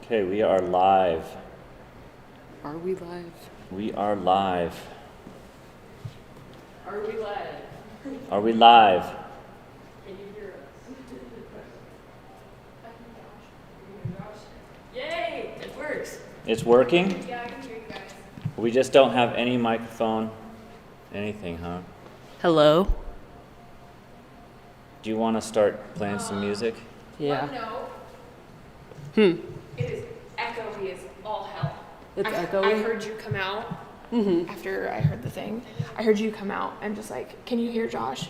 Okay, we are live. Are we live? We are live. Are we live? Are we live? Can you hear us? Yay! It works. It's working? Yeah, I can hear you guys. We just don't have any microphone, anything, huh? Hello? Do you want to start playing some music? Yeah. No. It is echoey as all hell. It's I echoey? heard you come out Mm-hmm. after I heard the thing. I heard you come out and just like, can you hear Josh?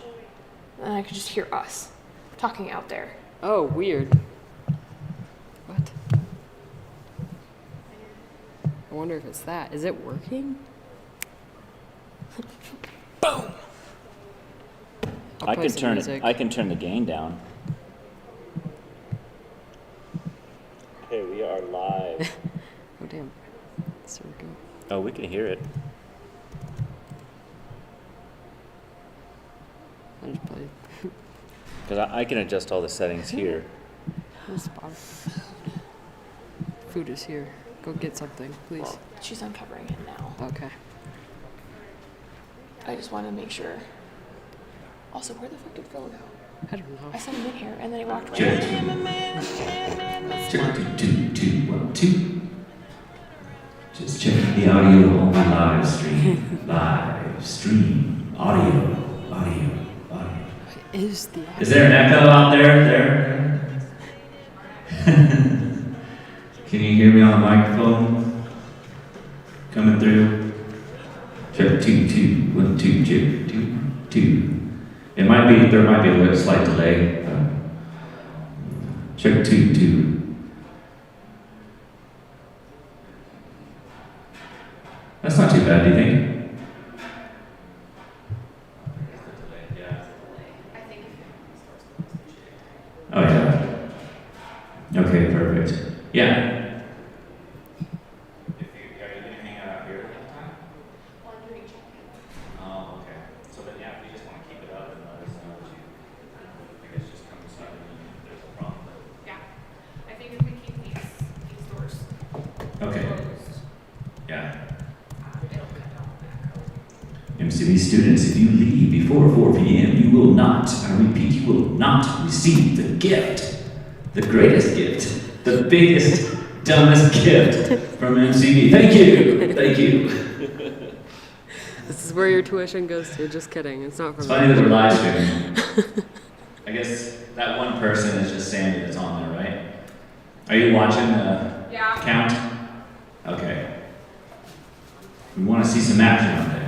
And I could just hear us talking out there. Oh, weird. What? I wonder if it's that. Is it working? Boom! I'll play some music. I can turn the gain down. Okay, we are live. Oh, damn. It's working. Oh, we can hear it. I just played. Because I can adjust all the settings here. This spot. Food is here. Go get something, please. Well, she's uncovering it now. Okay. I just want to make sure. Also, where the fuck did Phil go? I don't know. I sent him in here and then he walked away. Check. Check. 2, 1, 2. Just check the audio on the live stream. Live stream. Audio. Is the Is there an echo out there? Can you hear me on the microphone? Coming through? Check 2, 1, 2, check 2. There might be a little slight delay. Check 2. That's not too bad, do you think? Oh yeah. Okay, perfect. Yeah. Are you gonna hang out here the whole time? Oh, okay. So then, yeah, if you just want to keep it up and let us know that I guess just come inside and there's a problem. Yeah. I think if we keep these doors Okay. closed, Yeah. it'll cut down the echo. MCB students, if you leave before 4 p.m., you will not, I repeat, you will not receive the gift. The greatest gift. The biggest, dumbest gift from MCB. Thank you. This is where your tuition goes to. Just kidding. It's not from It's funny that we're live streaming. I guess that one person is just Sandy that's on there, right? Are you watching the Yeah. count? Okay. We want to see some action on there.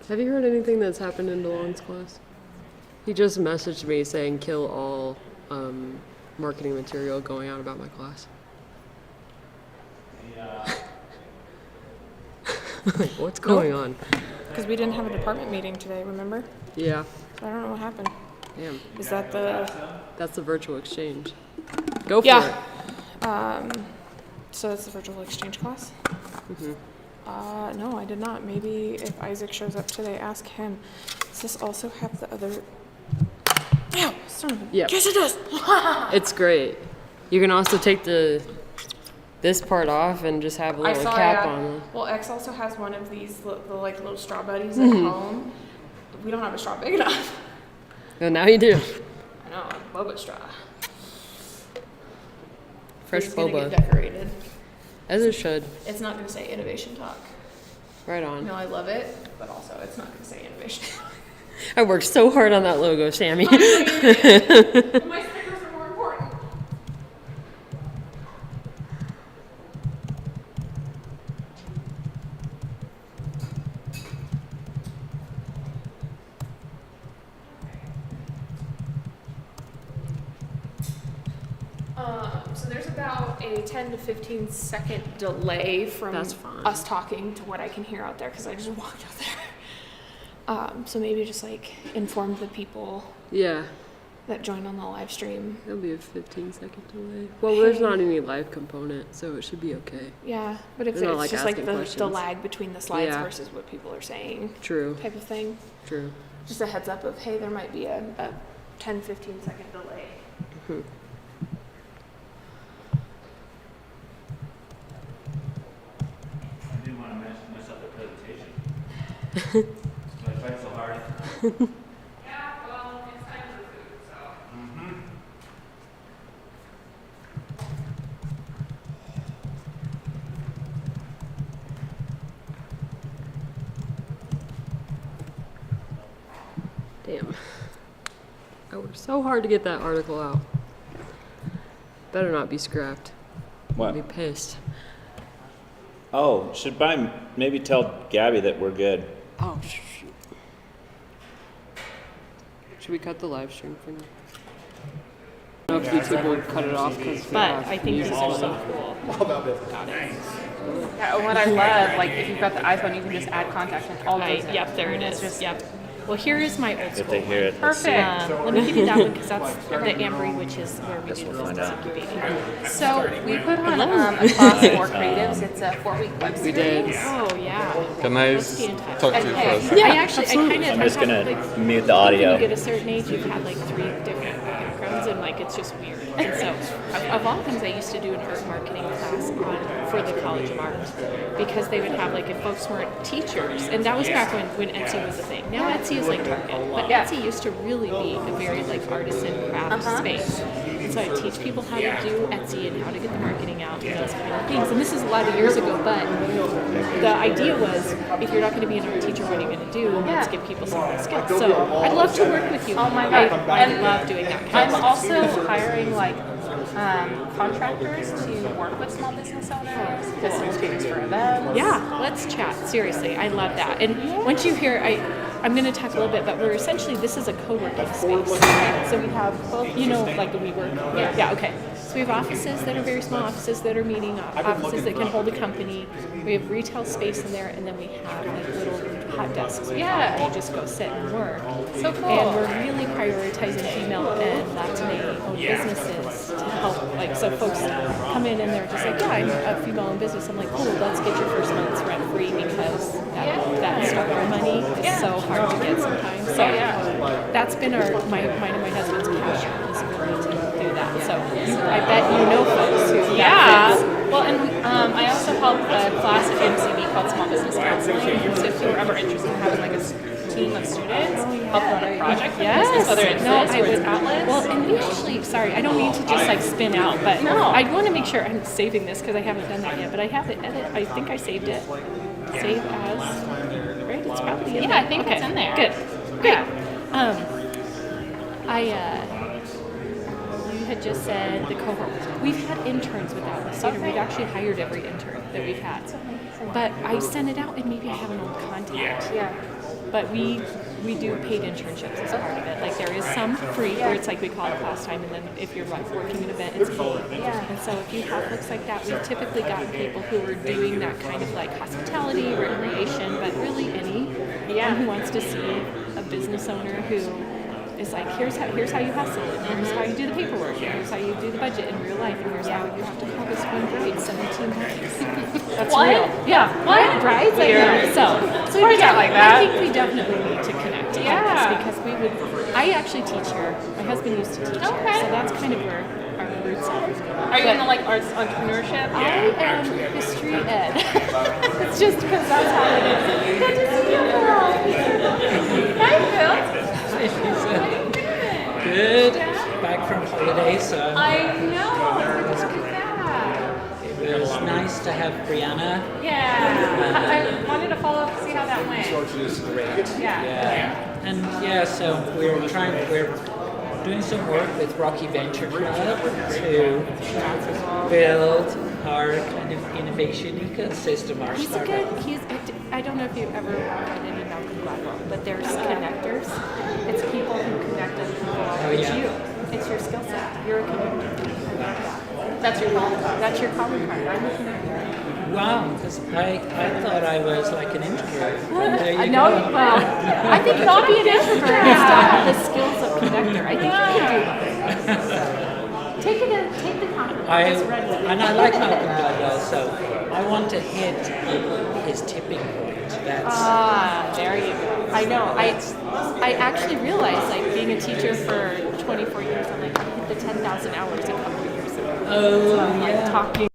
Have you heard anything that's happened in DeLong's class? He just messaged me saying kill all marketing material going out about my class. Like, what's going on? Because we didn't have a department meeting today, remember? Yeah. So I don't know what happened. Damn. Is that the... That's the virtual exchange. Go for Yeah. it. So that's the virtual exchange class? Mm-hmm. No, I did not. Maybe if Isaac shows up today, ask him. Does this also have the other... Ow! Son of a... Yep. Yes, it does! It's great. You can also take this part off and just have a little cap on it. Well, X also has one of these the little straw buddies Mm-hmm. at home. We don't have a straw big enough. And now you do. I know, a boba straw. Fresh It's gonna boba. get decorated. As it should. It's not gonna say innovation talk. Right on. No, I love it, but also it's not gonna say innovation talk. I worked so hard on that logo, Sammy. I know you did. But my stickers are more important. So there's about a 10 to 15 second delay from That's fine. us talking to what I can hear out there because I just walked out there. So maybe just like inform the people Yeah. that join on the live stream. It'll be a 15-second delay. Well, there's not any live component, so it should be okay. Yeah, but if They're not, it's like, just like asking the questions. lag between the slides Yeah. versus what people are saying True. type of thing. True. just a heads up of, hey, there might be a 10, 15-second delay. Mhm. I didn't want to mess up the presentation. I tried so hard. Yeah, well, it's time for food, so. Mm-hmm. Damn. I worked so hard to get that article out. Better not be scrapped. What? I'll be pissed. Oh, should probably maybe tell Gabby that we're good. Oh, shoot. Should we cut the live stream for now? I don't know if YouTube will cut it off because. But I think this is so cool. Got it. Yeah, what I love, like if you've got the iPhone, you can just add contacts and all those. Yep, there it is. Yep. Well, here is my old school. If they hear it, let's see. Perfect. Let me give you that one because that's the Ambry, which is where we Guess do we'll the find business out. incubating. So we put on a class for creatives. It's a 4-week web series. We did. Oh yeah. Can I Let's stay in touch. talk to you for a Okay. second? Yeah, I actually, I kind of. I'm just gonna mute the When you audio. get a certain age, you've had like 3 different backgrounds, and like it's just weird. And so, of all things, I used to do an art marketing class for the College of Art because they would have like if folks weren't teachers, and that was back when Etsy was a thing. Now Etsy is like Target, but Etsy used to really be a very like artisan craft space. And so I teach people how to do Etsy and how to get the marketing out and those kind of things. And this is a lot of years ago, but the idea was if you're not going to be an art teacher, what are you going to do? Let's give people some real skills. So I'd love to work with you. Oh my God. I love doing that kind I'm of also hiring like contractors to work with small business owners, facilitators for events. Yeah, let's chat. Seriously, I love that. And once you hear, I'm going to talk a little bit, but we're essentially, this is a co-working space. Right? So we have both, you know, like the WeWork. Yeah, okay. So we have offices that are very small, offices that are meeting, offices that can hold a company. We have retail space in there, and then we have like little hot desks. Yeah. You just go sit and work. So cool. And we're really prioritizing female and Latina-owned businesses to help. Like, so folks come in and they're just like, yeah, I'm a female-owned business. I'm like, cool, let's get your first month's rent free because that starter money is so hard to get sometimes. So that's been mine and my husband's passion is really to do that. So I bet you know folks who Well, and I also help a class at MCB called Small Business Counseling. So if you were ever interested in having like a team of students, help run a project for business, whether it's this or it's outlets. Well, and we actually, sorry, I don't mean to just like spin out, but I want to make sure I'm saving this because I haven't done that yet. But I have it edit. I think I saved it. Save as. Right? It's probably in there. I think it's in there. Good. Great. You had just said the cohort. We've had interns without us. We've actually hired every intern that we've had. But I sent it out and maybe I have an old contact. Yeah. But we do paid internships as part of it. Like there is some free where it's like we call it class time, and then if you're like working an event, it's paid. And so if you have folks like that, we've typically gotten people who are doing that kind of like hospitality, recreation, but really anyone who wants to see a business owner who is like, here's how you hustle, and here's how you do the paperwork, and here's how you do the budget in real life, and here's how you have to call this one grade 17 times. That's What? real. Yeah. What? Right? Weird. So Why is that like that? I think we definitely need to connect about this because we would. I actually teach here. My husband used to teach here, so that's kind of where our roots are. Are you into like arts entrepreneurship? I am history ed. It's just because that's how it is. Good to see you. Hi, Phil. Good. Back from holiday, so I know. Look at that. it was nice to have Brianna. Yeah. I wanted to follow up to see how that went. Yeah. And yeah, so we're doing some work with Rocky Venture Club to build our kind of innovation ecosystem, our startup. I don't know if you've ever read any Malcolm Gladwell, but there's connectors. It's people who connect other people. It's you. It's your skill set. You're a connector. That's your calling card. That's your calling card. I'm a connector. Wow, because I thought I was like an introvert. And there you No, go. well, I think you could be an introvert and still have the skills of connector. I think you could do both. Take the compliment. Just run with it. And I like Malcolm Gladwell, so I want to hit his tipping point. That's There you go. I know. I actually realized, like, being a teacher for 24 years, I'm like, I hit the 10,000 hours a couple of years ago. Oh, So I'm like yeah. talking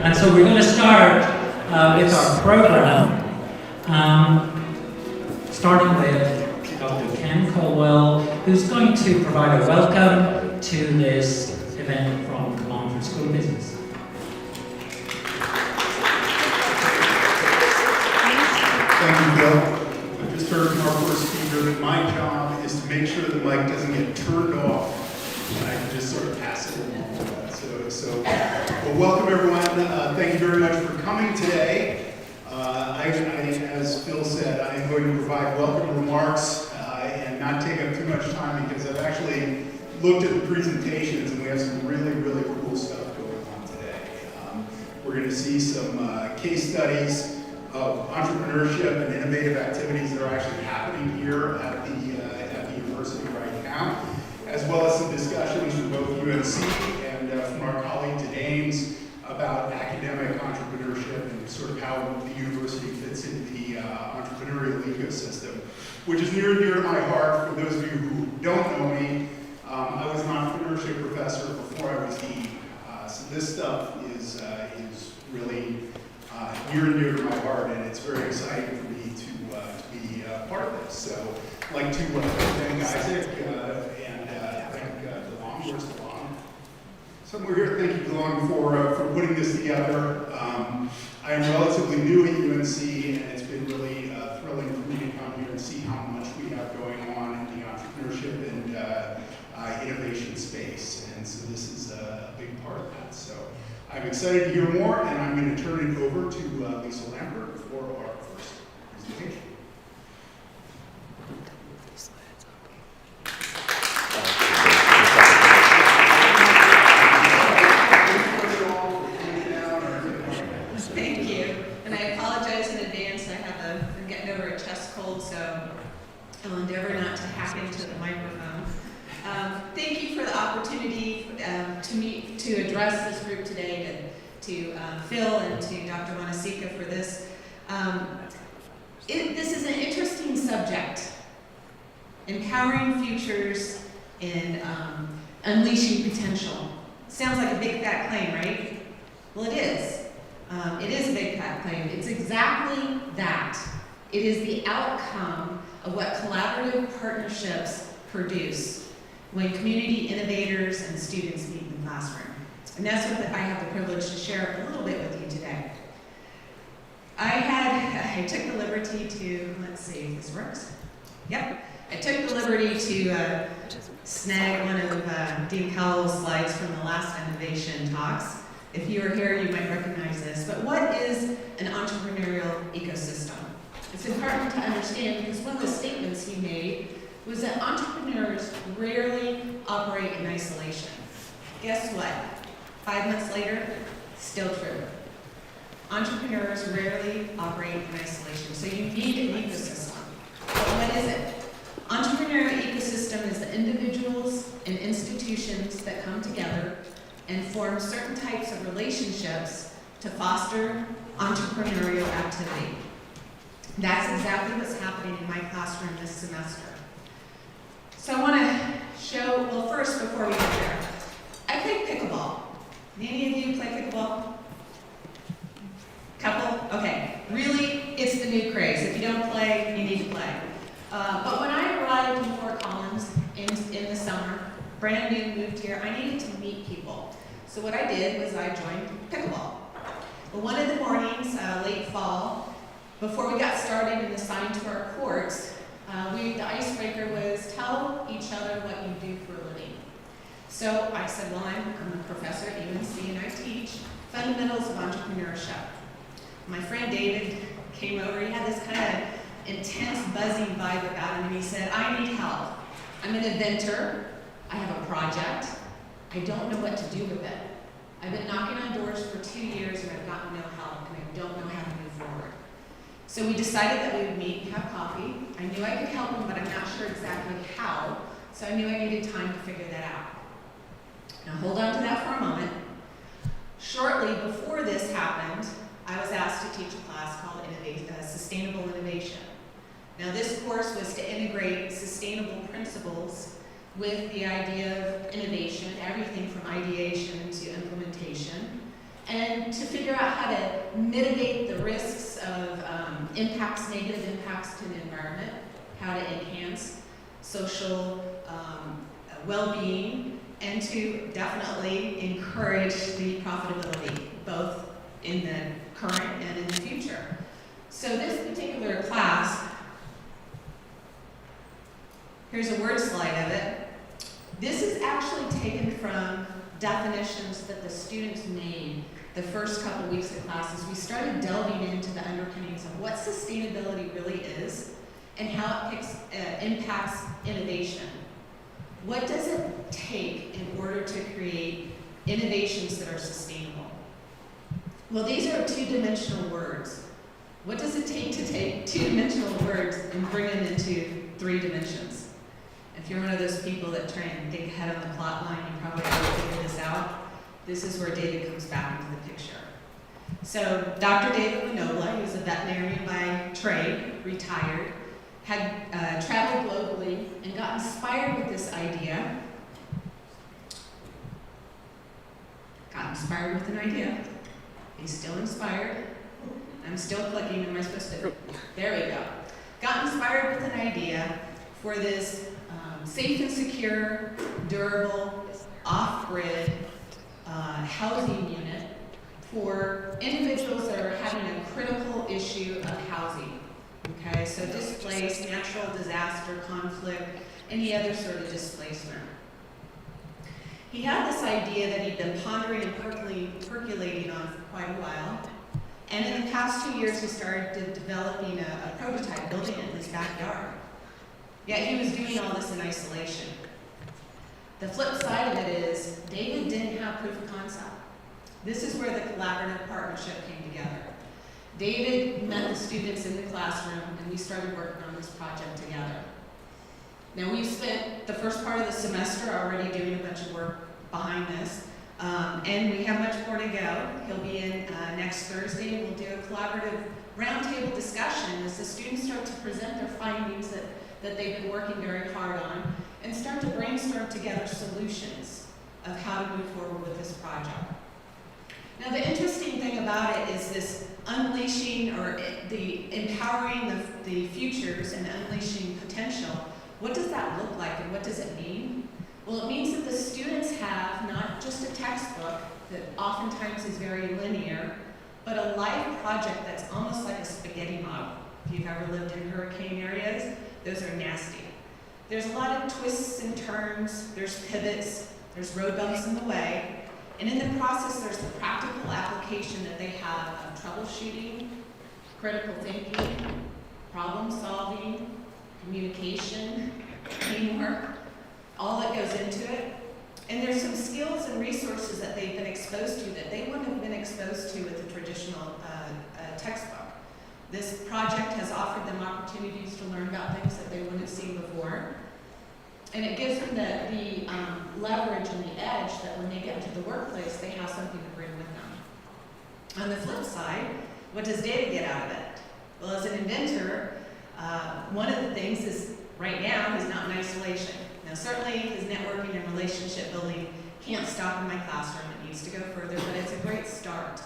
And so we're going to start with our program, starting with Dr. Ken Colwell, who's going to provide a welcome to this event from the Monfort School of Business. Thank you, Bill. I just heard from our first speaker that my job is to make sure the mic doesn't get turned off, and I can just sort of pass it along. Well, welcome everyone. Thank you very much for coming today. As Phil said, I am going to provide welcome remarks and not take up too much time because I've actually looked at the presentations and we have some really, really cool stuff going on today. We're going to see some case studies of entrepreneurship and innovative activities that are actually happening here at the university right now, as well as some discussions from both UNC and from our colleague to Ames about academic entrepreneurship and sort of how the university fits into the entrepreneurial ecosystem, which is near and dear to my heart. For those of you who don't know me, I was an entrepreneurship professor before I was dean. So this stuff is really near and dear to my heart, and it's very exciting for me to be part of this. So I'd like to thank Isaac and thank DeLong. Where's DeLong? Somewhere here. Thank you, DeLong, for putting this together. I am relatively new at UNC, and it's been really thrilling for me to come here and see how much we have going on in the entrepreneurship and innovation space. And so this is a big part of that. So I'm excited to hear more, and I'm going to turn it over to Lisa Lambert for our first presentation. Thank you, and I apologize in advance. I'm getting over a chest cold, so I'll endeavor not to hack into the microphone. Thank you for the opportunity to address this group today, to Phil and to Dr. Wanasika for this. This is an interesting subject, empowering futures and unleashing potential. Sounds like a big fat claim, right? Well, it is. It is a big fat claim. It's exactly that. It is the outcome of what collaborative partnerships produce when community innovators and students meet in the classroom. And that's what I have the privilege to share a little bit with you today. I took the liberty to, let's see if this works. Yep. I took the liberty to snag one of Dean Cowell's slides from the last innovation talks. If you were here, you might recognize this. But what is an entrepreneurial ecosystem? It's important to understand because one of the statements he made was that entrepreneurs rarely operate in isolation. Guess what? 5 months later, still true. Entrepreneurs rarely operate in isolation, so you need an ecosystem. But what is it? Entrepreneurial ecosystem is the individuals and institutions that come together and form certain types of relationships to foster entrepreneurial activity. That's exactly what's happening in my classroom this semester. So I want to show, well, first, before we get there, I play pickleball. Any of you play pickleball? Couple? Okay. Really, it's the new craze. If you don't play, you need to play. But when I arrived in Fort Collins in the summer, brand new, moved here, I needed to meet people. So what I did was I joined pickleball. Well, one of the mornings, late fall, before we got started and assigned to our courts, the icebreaker was tell each other what you do for a living. So I said, well, I'm a professor at UNC and I teach fundamentals of entrepreneurship. My friend David came over, he had this kind of intense buzzing vibe about him and he said, I need help. I'm an inventor, I have a project, I don't know what to do with it. I've been knocking on doors for 2 years and I've gotten no help and I don't know how to move forward. So we decided that we would meet and have coffee. I knew I could help him, but I'm not sure exactly how, so I knew I needed time to figure that out. Now hold on to that for a moment. Shortly before this happened, I was asked to teach a class called Sustainable Innovation. Now this course was to integrate sustainable principles with the idea of innovation, everything from ideation to implementation. and to figure out how to mitigate the risks of negative impacts to the environment, how to enhance social well-being, and to definitely encourage the profitability, both in the current and in the future. So this particular class, here's a word slide of it. This is actually taken from definitions that the students made the first couple weeks of classes. We started delving into the underpinnings of what sustainability really is and how it impacts innovation. What does it take in order to create innovations that are sustainable? Well, these are two-dimensional words. What does it take to take two-dimensional words and bring them into 3 dimensions? If you're one of those people that try and think ahead on the plot line, you probably already figured this out. This is where David comes back into the picture. So Dr. David Manola, who's a veterinarian by trade, retired, had traveled globally and got inspired with this idea. Got inspired with an idea. He's still inspired. I'm still clicking. Am I supposed to? There we go. Got inspired with an idea for this safe and secure, durable, off-grid housing unit for individuals that are having a critical issue of housing. Okay, so displaced, natural disaster, conflict, any other sort of displacement. He had this idea that he'd been pondering and percolating on for quite a while. And in the past 2 years, he started developing a prototype, building it in his backyard. Yet he was doing all this in isolation. The flip side of it is, David didn't have proof of concept. This is where the collaborative partnership came together. David met the students in the classroom, and we started working on this project together. Now, we've spent the first part of the semester already doing a bunch of work behind this, and we have much more to go. He'll be in next Thursday, and we'll do a collaborative roundtable discussion as the students start to present their findings that they've been working very hard on, and start to brainstorm together solutions of how to move forward with this project. Now, the interesting thing about it is this unleashing or the empowering the futures and unleashing potential. What does that look like and what does it mean? Well, it means that the students have not just a textbook that oftentimes is very linear, but a live project that's almost like a spaghetti model. If you've ever lived in hurricane areas, those are nasty. There's a lot of twists and turns, there's pivots, there's road bumps in the way, and in the process there's the practical application that they have of troubleshooting, critical thinking, problem solving, communication, teamwork, all that goes into it. And there's some skills and resources that they've been exposed to that they wouldn't have been exposed to with a traditional textbook. This project has offered them opportunities to learn about things that they wouldn't have seen before. And it gives them the leverage and the edge that when they get into the workplace, they have something to bring with them. On the flip side, what does David get out of it? Well, as an inventor, one of the things is right now he's not in isolation. Now, certainly his networking and relationship building can't stop in my classroom. It needs to go further, but it's a great start.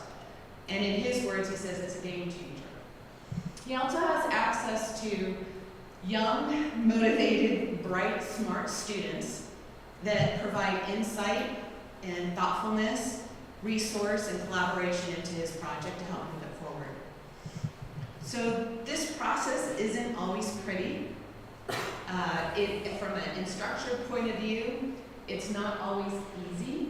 And in his words, he says it's a game changer. He also has access to young, motivated, bright, smart students that provide insight and thoughtfulness, resource, and collaboration into his project to help move it forward. So this process isn't always pretty. From an instructor point of view, it's not always easy.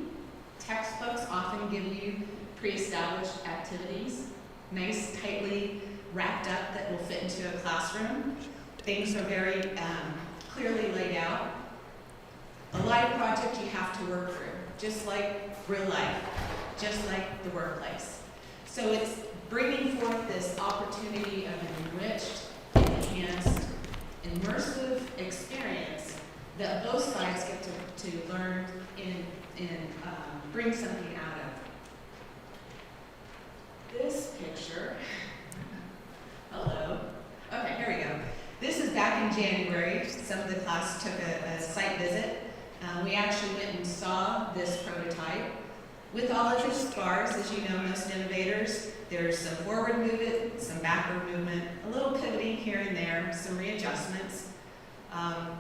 Textbooks often give you pre-established activities, nice, tightly wrapped up that will fit into a classroom. Things are very clearly laid out. A live project you have to work through, just like real life, just like the workplace. So it's bringing forth this opportunity of an enriched, enhanced, immersive experience that both sides get to learn and bring something out of. This picture, hello. Okay, here we go. This is back in January. Some of the class took a site visit. We actually went and saw this prototype. With all of the scars, as you know, most innovators, there's some forward movement, some backward movement, a little pivoting here and there, some readjustments.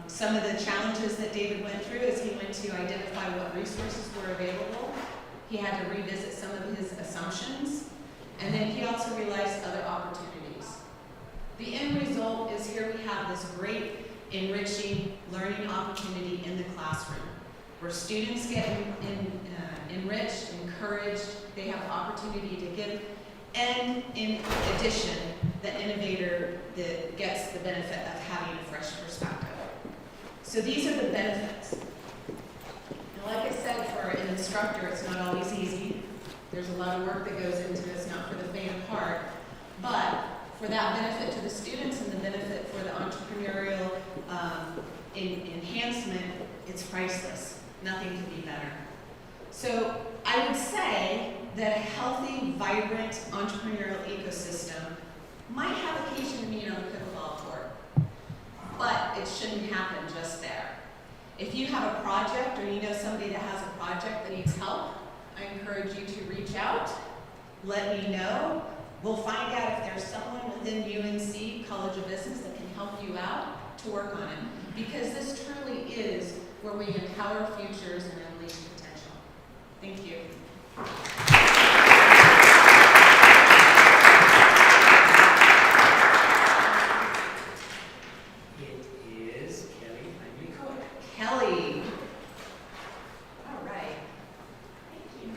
Some of the challenges that David went through as he went to identify what resources were available. He had to revisit some of his assumptions, and then he also realized other opportunities. The end result is here we have this great enriching learning opportunity in the classroom, where students get enriched, encouraged, they have opportunity to give, and in addition, the innovator that gets the benefit of having a fresh perspective. So these are the benefits. And like I said, for an instructor, it's not always easy. There's a lot of work that goes into this, not for the faint of heart, but for that benefit to the students and the benefit for the entrepreneurial enhancement, it's priceless. Nothing could be better. So I would say that a healthy, vibrant entrepreneurial ecosystem might have occasion to meet on the pickleball court, but it shouldn't happen just there. If you have a project or you know somebody that has a project that needs help, I encourage you to reach out, let me know. We'll find out if there's someone within UNC College of Business that can help you out to work on it, because this truly is where we empower futures and unleash potential. Thank you. It is Kelly Cook. Kelly. All right. Thank you.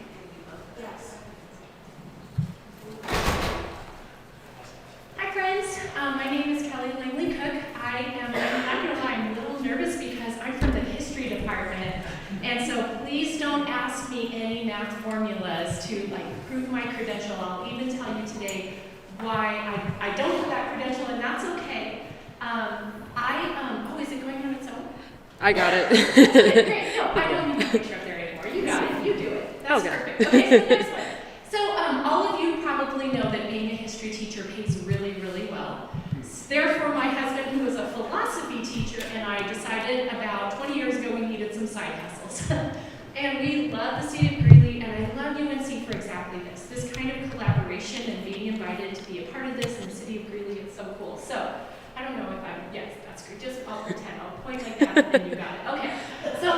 Yes. Hi friends, my name is Kelly Langley Cook. I'm not gonna lie, I'm a little nervous because I'm from the history department, and so please don't ask me any math formulas to prove my credential. I'll even tell you today why I don't have that credential, and that's okay. Oh, is it going on its own? I got it. Great. No, I don't need a picture up there anymore. You got it. You do it. That's Okay. perfect. Okay, so next one. So all of you probably know that being a history teacher pays really, really well. Therefore, my husband, who was a philosophy teacher, and I decided about 20 years ago we needed some side hustles. And we love the city of Greeley, and I love UNC for exactly this kind of collaboration and being invited to be a part of this in the city of Greeley. It's so cool. So I don't know if yes, that's great. Just I'll pretend. I'll point like that, and then you got it. Okay. So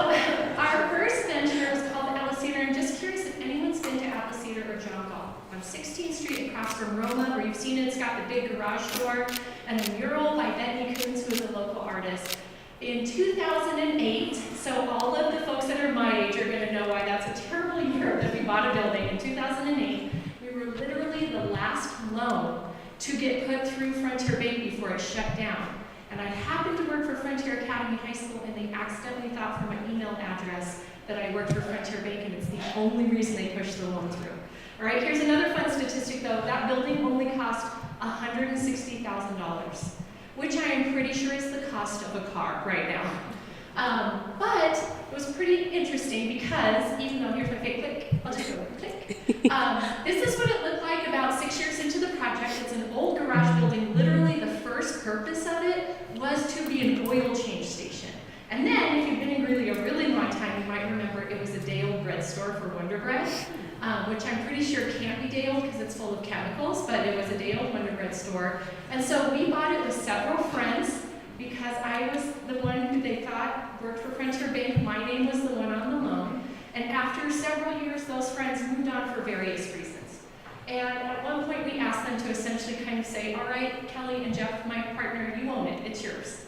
our first venture is called the Atlas Theater. I'm just curious if anyone's been to Atlas Theater or John Gall on 16th Street across from Roma, where you've seen it. It's got the big garage door and a mural by Bentley Coons, who is a local artist. In 2008, so all of the folks that are my age are going to know why that's a terrible year that we bought a building. In 2008, we were literally the last loan to get put through Frontier Bank before it shut down. And I happened to work for Frontier Academy High School, and they accidentally thought from my email address that I worked for Frontier Bank, and it's the only reason they pushed the loan through. All right, here's another fun statistic though. That building only cost $160,000, which I am pretty sure is the cost of a car right now. But it was pretty interesting because, even though here's my fake click, I'll just go click. This is what it looked like about 6 years into the project. It's an old garage building. Literally the first purpose of it was to be an oil change station. And then, if you've been in Greeley a really long time, you might remember it was a day-old bread store for Wonder Bread, which I'm pretty sure can't be day-old because it's full of chemicals, but it was a day-old Wonder Bread store. And so we bought it with several friends because I was the one who they thought worked for Frontier Bank. My name was the one on the loan. And after several years, those friends moved on for various reasons. And at one point, we asked them to essentially kind of say, all right, Kelly and Jeff, my partner, you own it, it's yours.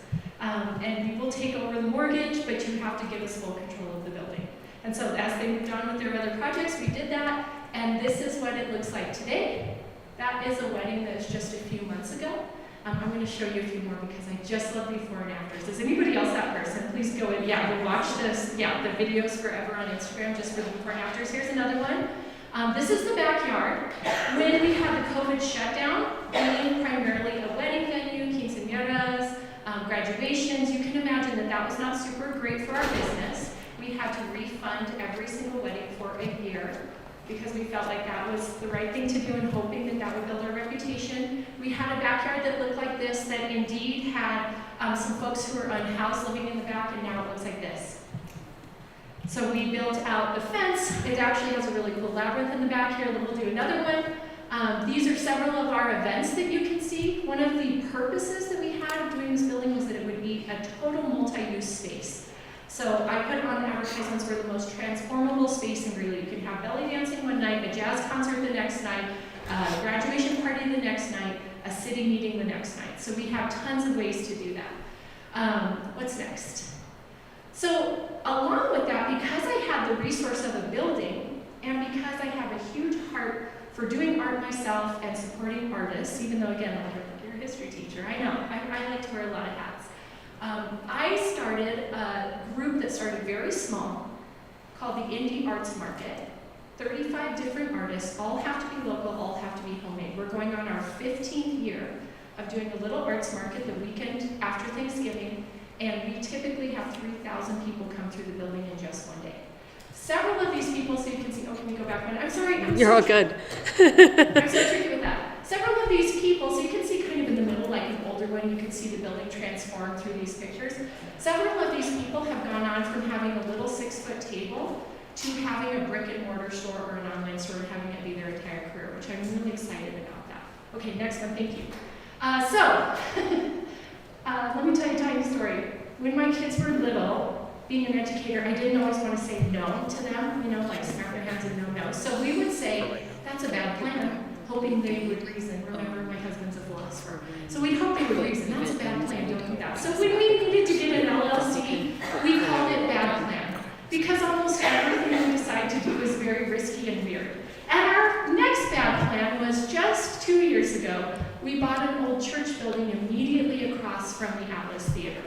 And we will take over the mortgage, but you have to give us full control of the building. And so as they moved on with their other projects, we did that, and this is what it looks like today. That is a wedding that was just a few months ago. I'm going to show you a few more because I just love before and afters. Is anybody else that person? Please go and we'll watch this. The videos forever on Instagram just for the before and afters. Here's another one. This is the backyard. When we had the COVID shutdown, being primarily a wedding venue, quinceañeras, graduations, you can imagine that that was not super great for our business. We had to refund every single wedding for a year because we felt like that was the right thing to do and hoping that that would build our reputation. We had a backyard that looked like this that indeed had some folks who were unhoused living in the back, and now it looks like this. So we built out the fence. It actually has a really cool labyrinth in the back here. We'll do another one. These are several of our events that you can see. One of the purposes that we had of doing this building was that it would be a total multi-use space. So I put on the advertisements for the most transformable space in Greeley. You can have belly dancing one night, a jazz concert the next night, a graduation party the next night, a city meeting the next night. So we have tons of ways to do that. What's next? So along with that, because I had the resource of a building, and because I have a huge heart for doing art myself and supporting artists, even though again, you're a history teacher, I know, I like to wear a lot of hats. I started a group that started very small called the Indie Arts Market. 35 different artists, all have to be local, all have to be homemade. We're going on our 15th year of doing a little arts market the weekend after Thanksgiving, and we typically have 3,000 people come through the building in just one day. Several of these people, so you can see, oh, can we go back one? I'm sorry. You're all good. I'm so tricky with that. Several of these people, so you can see kind of in the middle, like an older one, you can see the building transform through these pictures. Several of these people have gone on from having a little 6-foot table to having a brick and mortar store or an online store and having it be their entire career, which I'm really excited about that. Okay, next one, thank you. Let me tell you a tiny story. When my kids were little, being an educator, I didn't always want to say no to them, you know, like snap their hands and no. So we would say, that's a bad plan, hoping they would reason. Remember, my husband's a philosopher. So we'd hope they would reason, that's a bad plan, don't do that. So when we needed to get an LLC, we called it bad plan, because almost everything we decide to do is very risky and weird. And our next bad plan was just 2 years ago, we bought an old church building immediately across from the Atlas Theater.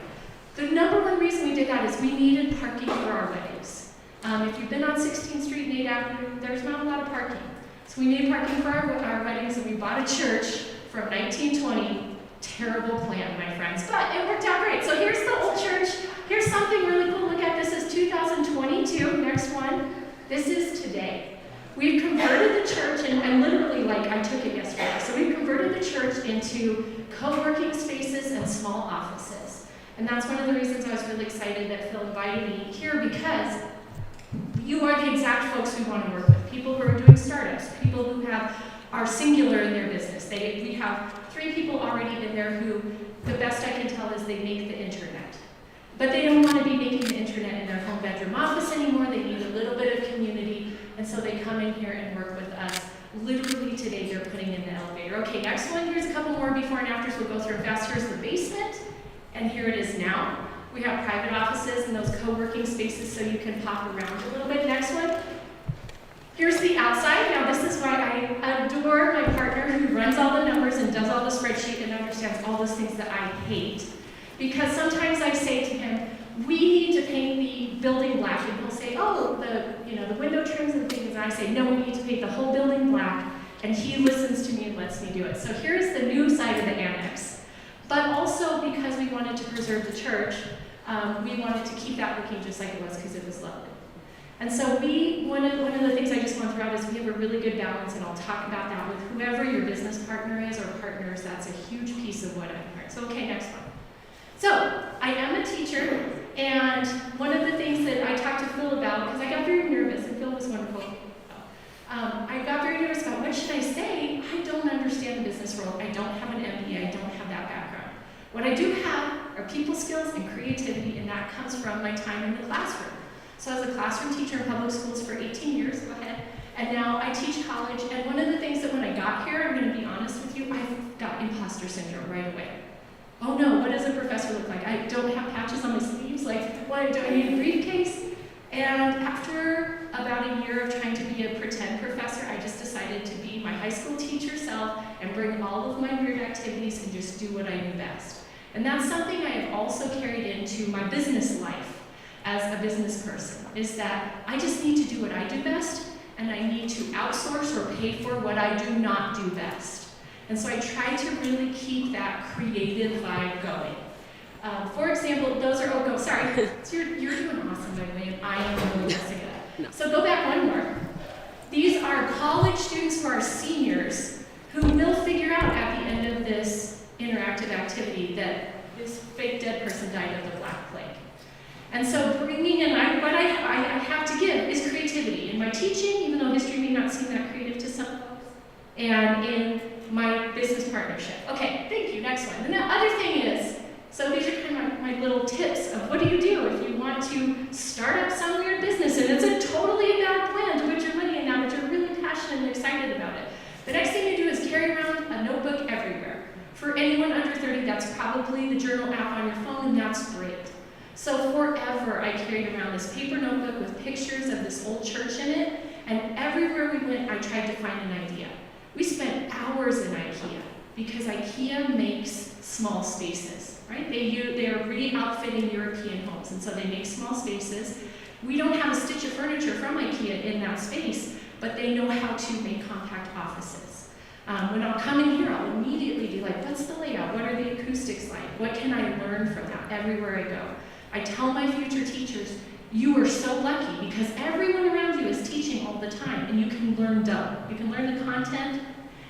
The number one reason we did that is we needed parking for our weddings. If you've been on 16th Street and 8th Avenue, there's not a lot of parking. So we needed parking for our weddings, and we bought a church from 1920. Terrible plan, my friends, but it worked out great. So here's the old church. Here's something really cool. Look at this. Is 2022. Next one. This is today. We've converted the church, and literally, like, I took it yesterday. So we've converted the church into co-working spaces and small offices. And that's one of the reasons I was really excited that Phil invited me here, because you are the exact folks we want to work with. People who are doing startups, people who are singular in their business. We have 3 people already in there who, the best I can tell is they make the internet. But they don't want to be making the internet in their home bedroom office anymore. They need a little bit of community, and so they come in here and work with us. Literally today, they're putting in the elevator. Okay, next one. Here's a couple more before and afters. We'll go through fast. Here's the basement, and here it is now. We have private offices and those co-working spaces so you can pop around a little bit. Next one. Here's the outside. Now this is why I adore my partner who runs all the numbers and does all the spreadsheet and understands all those things that I hate. Because sometimes I say to him, we need to paint the building black, and he'll say, oh, the window trims and things, and I say, no, we need to paint the whole building black, and he listens to me and lets me do it. So here's the new side of the annex. But also because we wanted to preserve the church, we wanted to keep that looking just like it was because it was lovely. And so one of the things I just want to throw out is we have a really good balance, and I'll talk about that with whoever your business partner is or partners. That's a huge piece of what I've learned. So okay, next one. So I am a teacher, and one of the things that I talked to Phil about, because I got very nervous, and Phil was wonderful. I got very nervous about what should I say. I don't understand the business world. I don't have an MBA. I don't have that background. What I do have are people skills and creativity, and that comes from my time in the classroom. So I was a classroom teacher in public schools for 18 years, go ahead, and now I teach college, and one of the things that when I got here, I'm going to be honest with you, I got imposter syndrome right away. Oh no, what does a professor look like? I don't have patches on my sleeves, like, what, do I need a briefcase? And after about a year of trying to be a pretend professor, I just decided to be my high school teacher self and bring all of my weird activities and just do what I do best. And that's something I have also carried into my business life as a business person, is that I just need to do what I do best, and I need to outsource or pay for what I do not do best. And so I try to really keep that creative vibe going. For example, those are, sorry, so you're doing awesome by the way, and I am really messing it up. No. So go back one more. These are college students who are seniors who will figure out at the end of this interactive activity that this fake dead person died of the Black Plague. And so bringing in, I have my teaching, even though history may not seem that creative to some folks, and in my business partnership. Okay, thank you, next one. And the other thing is, so these are kind of my little tips of what do you do if you want to start up some weird business and it's a totally bad plan to put your money in now, but you're really passionate and excited about it. The next thing you do is carry around a notebook everywhere. For anyone under 30, that's probably the journal app on your phone, and that's great. So forever, I carried around this paper notebook with pictures of this old church in it, and everywhere we went, I tried to find an idea. We spent hours in IKEA, because IKEA makes small spaces, right? They are re-outfitting European homes, and so they make small spaces. We don't have a stitch of furniture from IKEA in that space, but they know how to make compact offices. When I'll come in here, I'll immediately be like, what's the layout? What are the acoustics like? What can I learn from that everywhere I go? I tell my future teachers, you are so lucky because everyone around you is teaching all the time, and you can learn double. You can learn the content,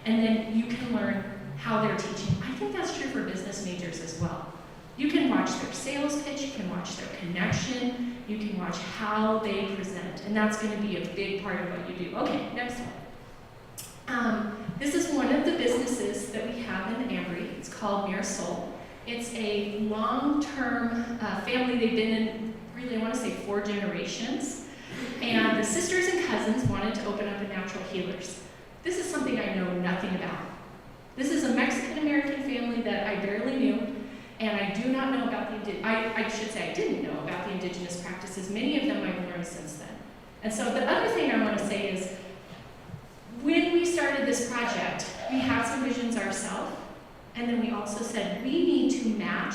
and then you can learn how they're teaching. I think that's true for business majors as well. You can watch their sales pitch, you can watch their connection, you can watch how they present, and that's going to be a big part of what you do. Okay, next one. This is one of the businesses that we have in Ambry. It's called Marisol. It's a long-term family. They've been in, really, I want to say 4 generations. And the sisters and cousins wanted to open up a natural healers. This is something I know nothing about. This is a Mexican-American family that I barely knew, and I do not know about the, I should say I didn't know about the indigenous practices. Many of them I've learned since then. And so the other thing I want to say is, when we started this project, we had some visions ourselves, and then we also said, we need to match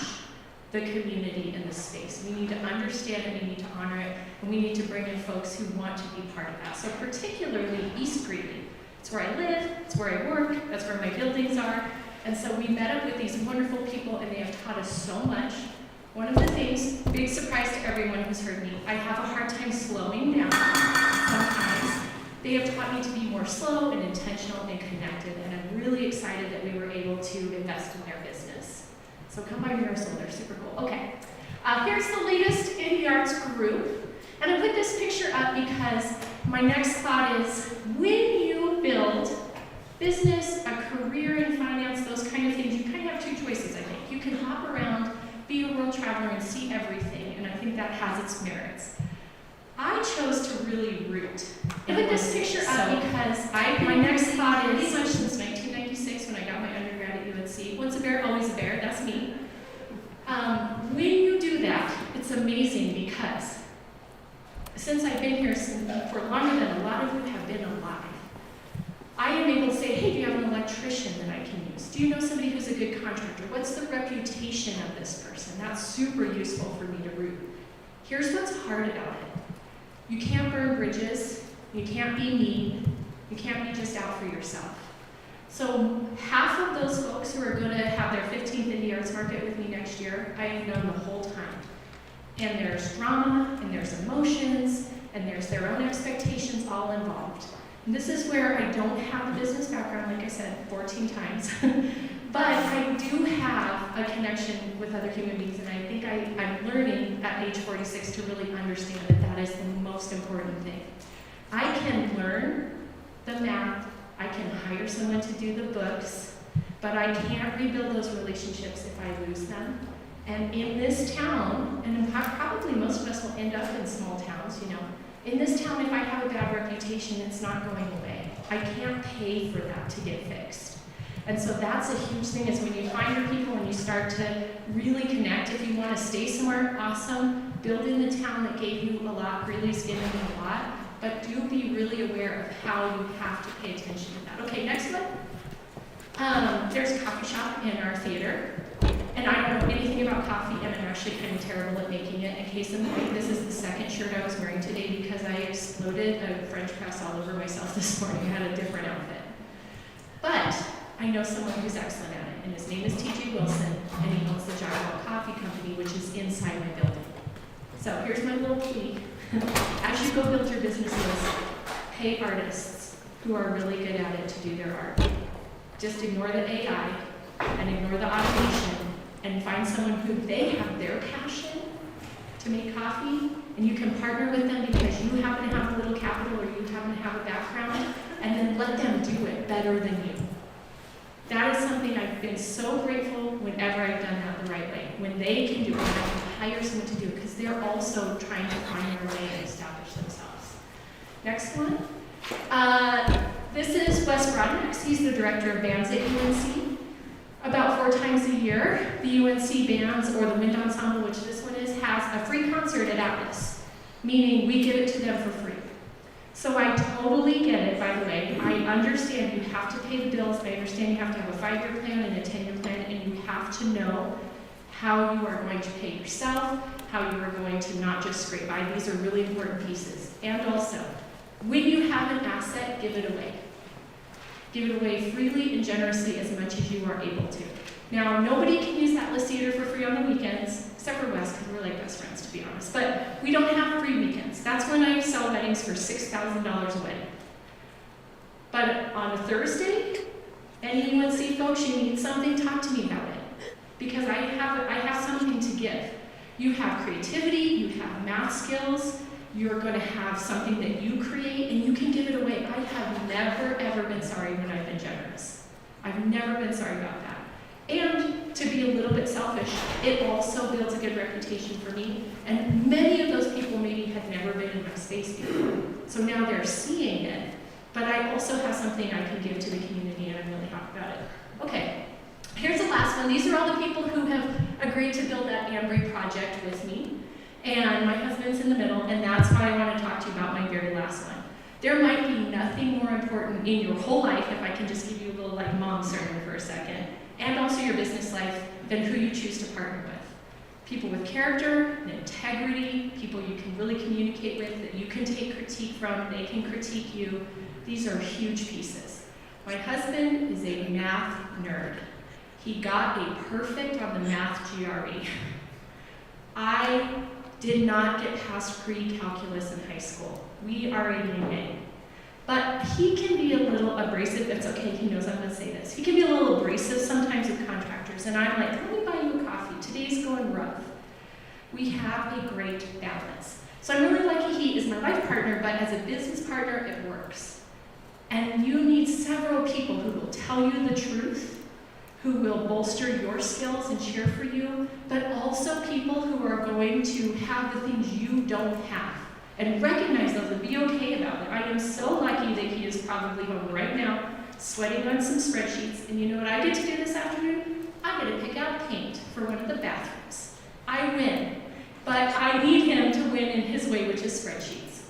the community in the space. We need to understand it, we need to honor it, and we need to bring in folks who want to be part of that. So particularly East Greeley. It's where I live, it's where I work, that's where my buildings are. And so we met up with these wonderful people, and they have taught us so much. One of the things, big surprise to everyone who's heard me, I have a hard time slowing down sometimes. They have taught me to be more slow and intentional and connected, and I'm really excited that we were able to invest in their business. So come by Marisol, they're super cool. Okay, here's the latest in the arts group, and I put this picture up because my next thought is, when you build business, a career in finance, those kind of things, you kind of have 2 choices, I think. You can hop around, be a world traveler, and see everything, and I think that has its merits. I chose to really root. I put this picture up because my next thought is, pretty much since 1996 when I got my undergrad at UNC, once a bear, always a bear, that's me. When you do that, it's amazing because since I've been here for longer than a lot of you have been alive, I am able to say, hey, do you have an electrician that I can use? Do you know somebody who's a good contractor? What's the reputation of this person? That's super useful for me to root. Here's what's hard about it. You can't burn bridges, you can't be mean, you can't be just out for yourself. So half of those folks who are going to have their 15th Indie Arts Market with me next year, I have known the whole time. And there's drama, and there's emotions, and there's their own expectations all involved. And this is where I don't have a business background, like I said 14 times, but I do have a connection with other human beings, and I think I'm learning at age 46 to really understand that that is the most important thing. I can learn the math, I can hire someone to do the books, but I can't rebuild those relationships if I lose them. And in this town, and probably most of us will end up in small towns, you know, in this town, if I have a bad reputation, it's not going away. I can't pay for that to get fixed. And so that's a huge thing, is when you find your people and you start to really connect. If you want to stay somewhere, awesome. Build in the town that gave you a lot. Greeley's given you a lot. But do be really aware of how you have to pay attention to that. Okay, next one. There's a coffee shop in our theater. And I don't know anything about coffee, and I'm actually kind of terrible at making it. In case in point, this is the second shirt I was wearing today because I exploded a French press all over myself this morning. I had a different outfit. But I know someone who's excellent at it, and his name is TJ Wilson, and he owns the Jaguar Coffee Company, which is inside my building. So here's my little plea. As you go build your businesses, pay artists who are really good at it to do their art. Just ignore the AI and ignore the automation, and find someone who they have their passion to make coffee, and you can partner with them because you happen to have a little capital or you happen to have a background, and then let them do it better than you. That is something I've been so grateful whenever I've done that the right way. When they can do it, I can hire someone to do it because they're also trying to find their way and establish themselves. Next one. This is Wes Broderick. He's the director of bands at UNC. About 4 times a year, the UNC bands, or the wind ensemble, which this one is, has a free concert at Atlas, meaning we give it to them for free. So I totally get it, by the way. I understand you have to pay the bills. I understand you have to have a 5-year plan and a 10-year plan, and you have to know how you are going to pay yourself, how you are going to not just scrape by. These are really important pieces. And also, when you have an asset, give it away. Give it away freely and generously as much as you are able to. Now, nobody can use Atlas Theater for free on the weekends, except for Wes, because we're like best friends, to be honest. But we don't have free weekends. That's when I sell weddings for $6,000 a wedding. But on a Thursday, any UNC folks, you need something, talk to me about it. Because I have something to give. You have creativity, you have math skills, you're going to have something that you create, and you can give it away. I have never, ever been sorry when I've been generous. I've never been sorry about that. And to be a little bit selfish, it also builds a good reputation for me. And many of those people maybe had never been in my space before. So now they're seeing it, but I also have something I can give to the community, and I'm really happy about it. Okay, here's the last one. These are all the people who have agreed to build that Ambry project with me. And my husband's in the middle, and that's what I want to talk to you about, my very last one. There might be nothing more important in your whole life, if I can just give you a little like mom sermon for a second, and also your business life, than who you choose to partner with. People with character and integrity, people you can really communicate with, that you can take critique from, they can critique you. These are huge pieces. My husband is a math nerd. He got a perfect on the math GRE. I did not get past pre-calculus in high school. We are a yin yang. But he can be a little abrasive. It's okay, he knows I'm gonna say this. He can be a little abrasive sometimes with contractors, and I'm like, let me buy you a coffee. Today's going rough. We have a great balance. So I'm really lucky he is my life partner, but as a business partner, it works. And you need several people who will tell you the truth, who will bolster your skills and cheer for you, but also people who are going to have the things you don't have. And recognize those and be okay about it. I am so lucky that he is probably home right now, sweating on some spreadsheets, and you know what I get to do this afternoon? I get to pick out paint for one of the bathrooms. I win, but I need him to win in his way, which is spreadsheets.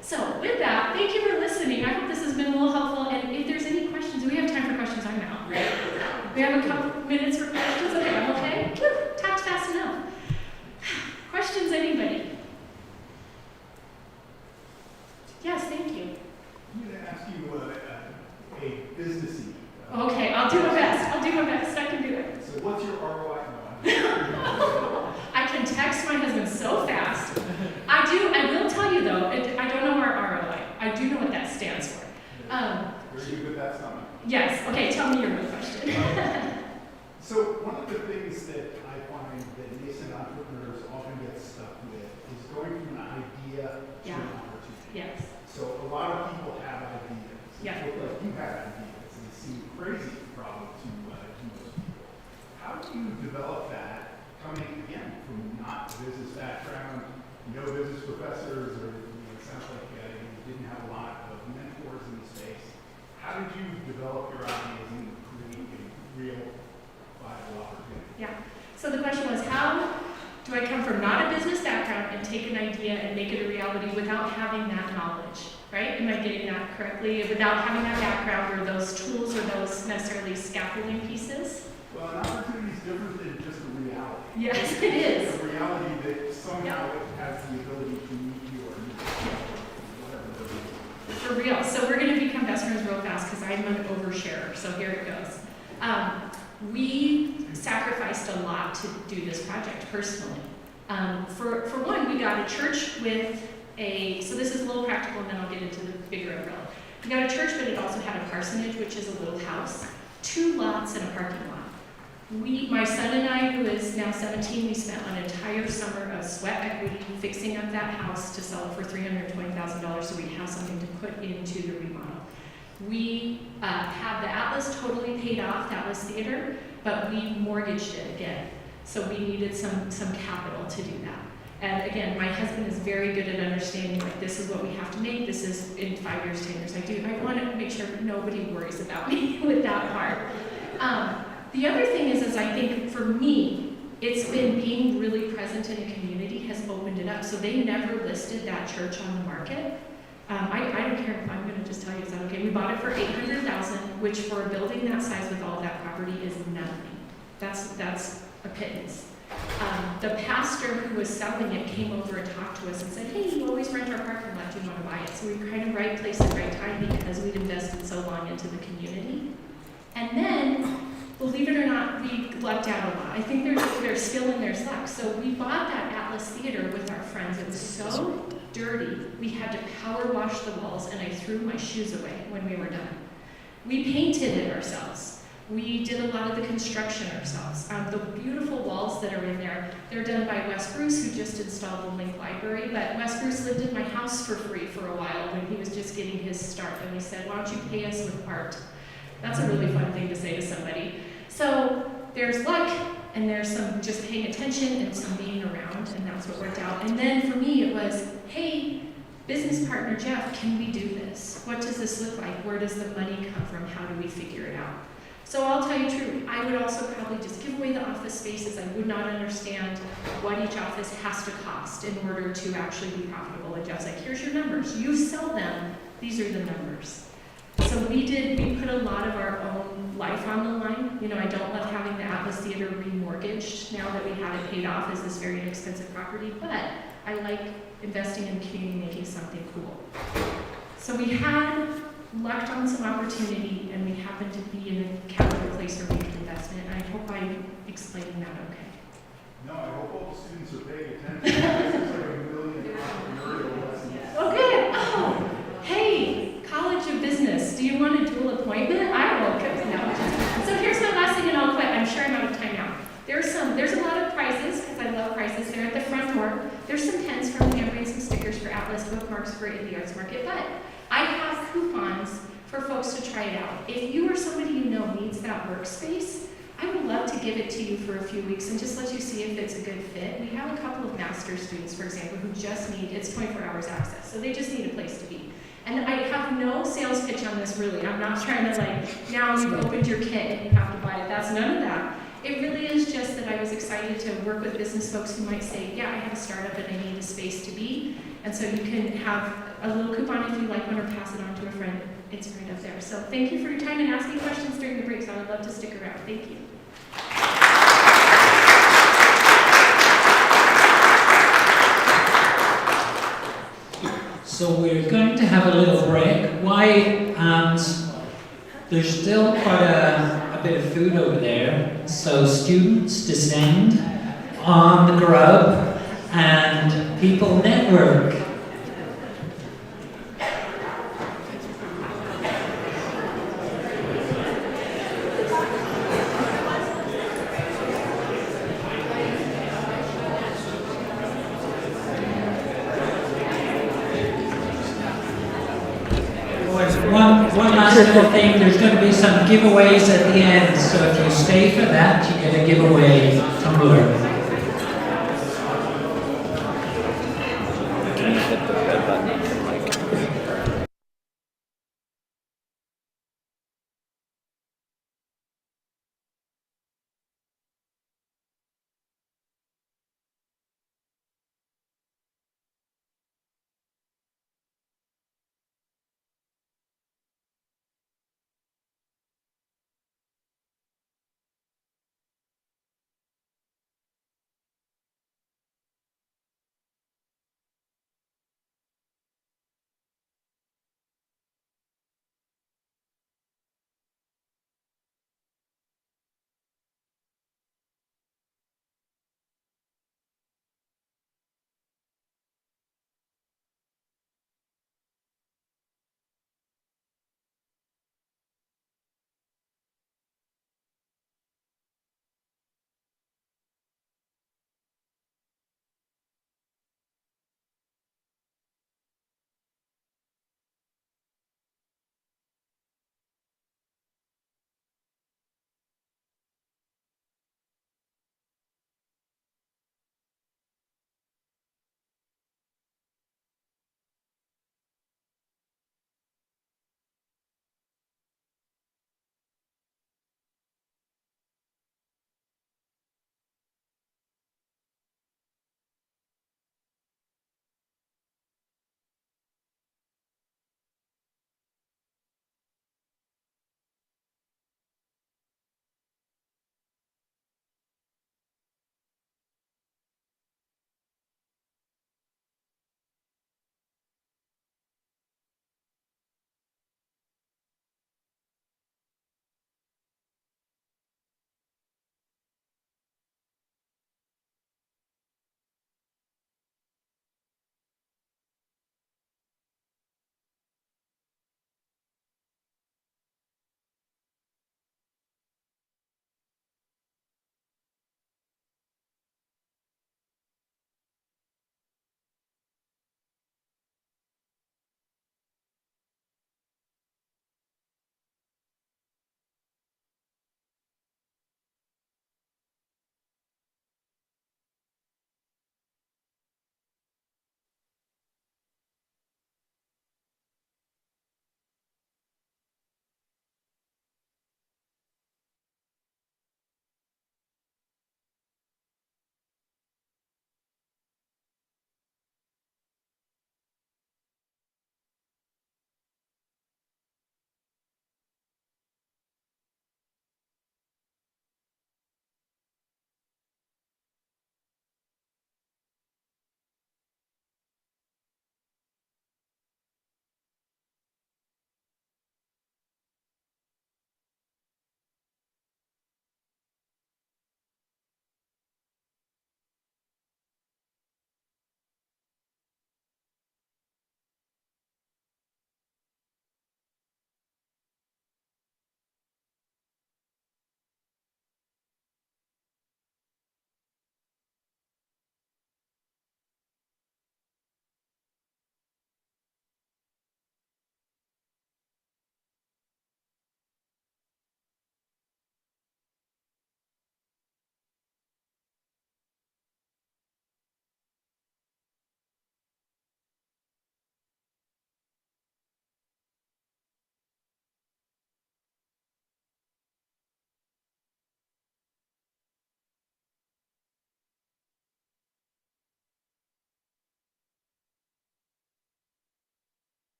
So with that, thank you for listening. I hope this has been a little helpful, and if there's any questions, do we have time for questions? I'm out. We have a couple minutes for questions? Okay, I'm okay? Woo, talked fast enough. Questions, anybody? Yes, thank you. I'm going to ask you a businessy. Okay, I'll do my best. I'll do my best. I can do it. So what's your ROI? I can text my husband so fast. I will tell you though, I don't know our ROI. I do know what that stands for. Very good, but that's not. Yes, okay, tell me your real question. So one of the things that I find that nascent entrepreneurs often get stuck with is going from an idea to an opportunity. Yes. So a lot of people have ideas. Yeah. Look like you have ideas, and they seem crazy probably to most people. How do you develop that coming, again, from not a business background, no business professors, or it sounds like you didn't have a lot of mentors in the space. How did you develop your ideas and create a real viable opportunity? Yeah. So the question was, how do I come from not a business background and take an idea and make it a reality without having that knowledge, right? Am I getting that correctly? Without having that background or those tools or those necessarily scaffolding pieces? Well, an opportunity is different than just a reality. Yes, it is. It's a reality that somehow it has the ability to meet you or meet whatever it is. For real. So we're going to become best friends real fast because I'm an oversharer. So here it goes. We sacrificed a lot to do this project personally. For one, we got a church with so this is a little practical and then I'll get into the bigger umbrella. We got a church, but it also had a parsonage, which is a little house, 2 lots and a parking lot. My son and I, who is now 17, we spent an entire summer of sweat equity fixing up that house to sell it for $320,000 so we'd have something to put into the remodel. We have the Atlas totally paid off, the Atlas Theater, but we mortgaged it again. So we needed some capital to do that. And again, my husband is very good at understanding, like, this is what we have to make, this is in 5 years, 10 years. I want to make sure nobody worries about me with that part. The other thing is I think for me, it's been being really present in a community has opened it up. So they never listed that church on the market. I don't care if I'm going to just tell you, is that okay? We bought it for $800,000, which for a building that size with all that property is nothing. That's a pittance. The pastor who was selling it came over and talked to us and said, hey, you always rent our parking lot, do you want to buy it? So we were kind of right place at right time because we'd invested so long into the community. And then, believe it or not, we lucked out a lot. I think there's skill and there's luck. So we bought that Atlas Theater with our friends. It was so dirty, we had to power wash the walls, and I threw my shoes away when we were done. We painted it ourselves. We did a lot of the construction ourselves. The beautiful walls that are in there, they're done by Wes Bruce, who just installed the Link Library, but Wes Bruce lived in my house for free for a while when he was just getting his start, and we said, why don't you pay us with art? That's a really fun thing to say to somebody. So there's luck, and there's some just paying attention and some being around, and that's what worked out. And then for me, it was, hey, business partner Jeff, can we do this? What does this look like? Where does the money come from? How do we figure it out? So I'll tell you truly, I would also probably just give away the office spaces. I would not understand what each office has to cost in order to actually be profitable. And Jeff's like, here's your numbers. You sell them, these are the numbers. So we put a lot of our own life on the line. You know, I don't love having the Atlas Theater remortgaged now that we have it paid off as this very inexpensive property, but I like investing in the community, making something cool. So we had lucked on some opportunity, and we happened to be in a capital place where we could investment, and I hope I'm explaining that okay. No, I hope all the students are paying attention. This is like a million entrepreneurial lessons. Oh, good. Oh, hey, College of Business, do you want a dual appointment? I will. No. So here's my last thing, and I'll quit. I'm sure I'm out of time now. There's a lot of prizes, because I love prizes. They're at the front door. There's some pens from me. I'm bringing some stickers for Atlas, bookmarks for Indie Arts Market, but I have coupons for folks to try it out. If you or somebody you know needs that workspace, I would love to give it to you for a few weeks and just let you see if it's a good fit. We have a couple of master's students, for example, who just need, it's 24 hours access, so they just need a place to be. And I have no sales pitch on this, really. I'm not trying to, like, now you've opened your kit and you have to buy it. That's none of that. It really is just that I was excited to work with business folks who might say, yeah, I have a startup and I need a space to be. And so you can have a little coupon if you like one or pass it on to a friend. It's right up there. So thank you for your time and asking questions during the breaks. I would love to stick around. Thank you. So we're going to have a little break. Why? And there's still quite a bit of food over there. So students descend on the grub and people network. One last little thing, there's going to be some giveaways at the end, so if you stay for that, you get a giveaway tumbler.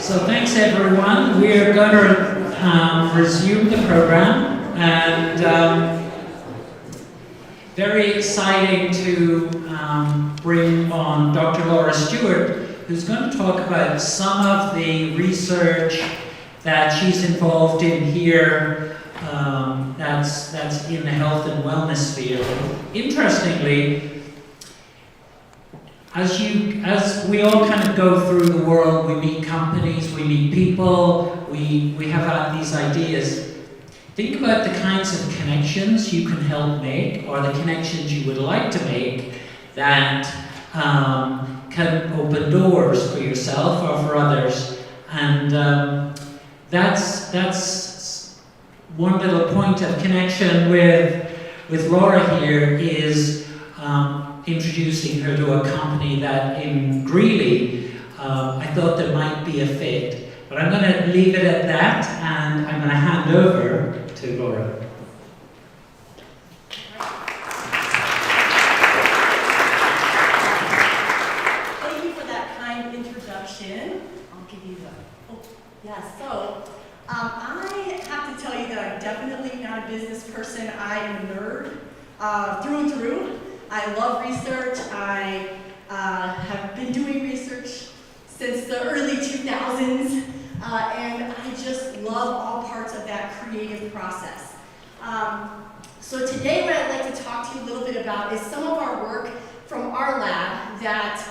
So thanks everyone. We're going to resume the program, and very exciting to bring on Dr. Laura Stewart, who's going to talk about some of the research that she's involved in here, that's in the health and wellness field. Interestingly, as we all kind of go through the world, we meet companies, we meet people, we have these ideas. Think about the kinds of connections you can help make, or the connections you would like to make, that can open doors for yourself or for others. And that's one little point of connection with Laura here is introducing her to a company that in Greeley, I thought there might be a fit. But I'm going to leave it at that, and I'm going to hand over to Laura. Thank you for that kind introduction. I'll give you so I have to tell you that I'm definitely not a business person. I am a nerd through and through. I love research. I have been doing research since the early 2000s, and I just love all parts of that creative process. So today what I'd like to talk to you a little bit about is some of our work from our lab that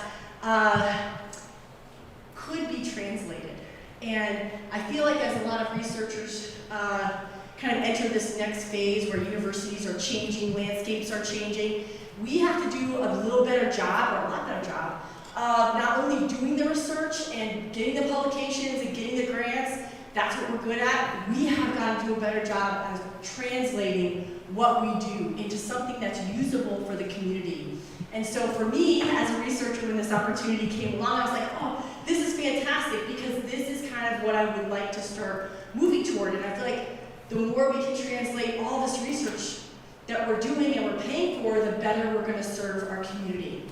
could be translated. And I feel like as a lot of researchers kind of enter this next phase where universities are changing, landscapes are changing, we have to do a little better job, or a lot better job, of not only doing the research and getting the publications and getting the grants, that's what we're good at, we have got to do a better job as translating what we do into something that's usable for the community. And so for me, as a researcher, when this opportunity came along, I was like, oh, this is fantastic, because this is kind of what I would like to start moving toward. And I feel like the more we can translate all this research that we're doing and we're paying for, the better we're going to serve our community.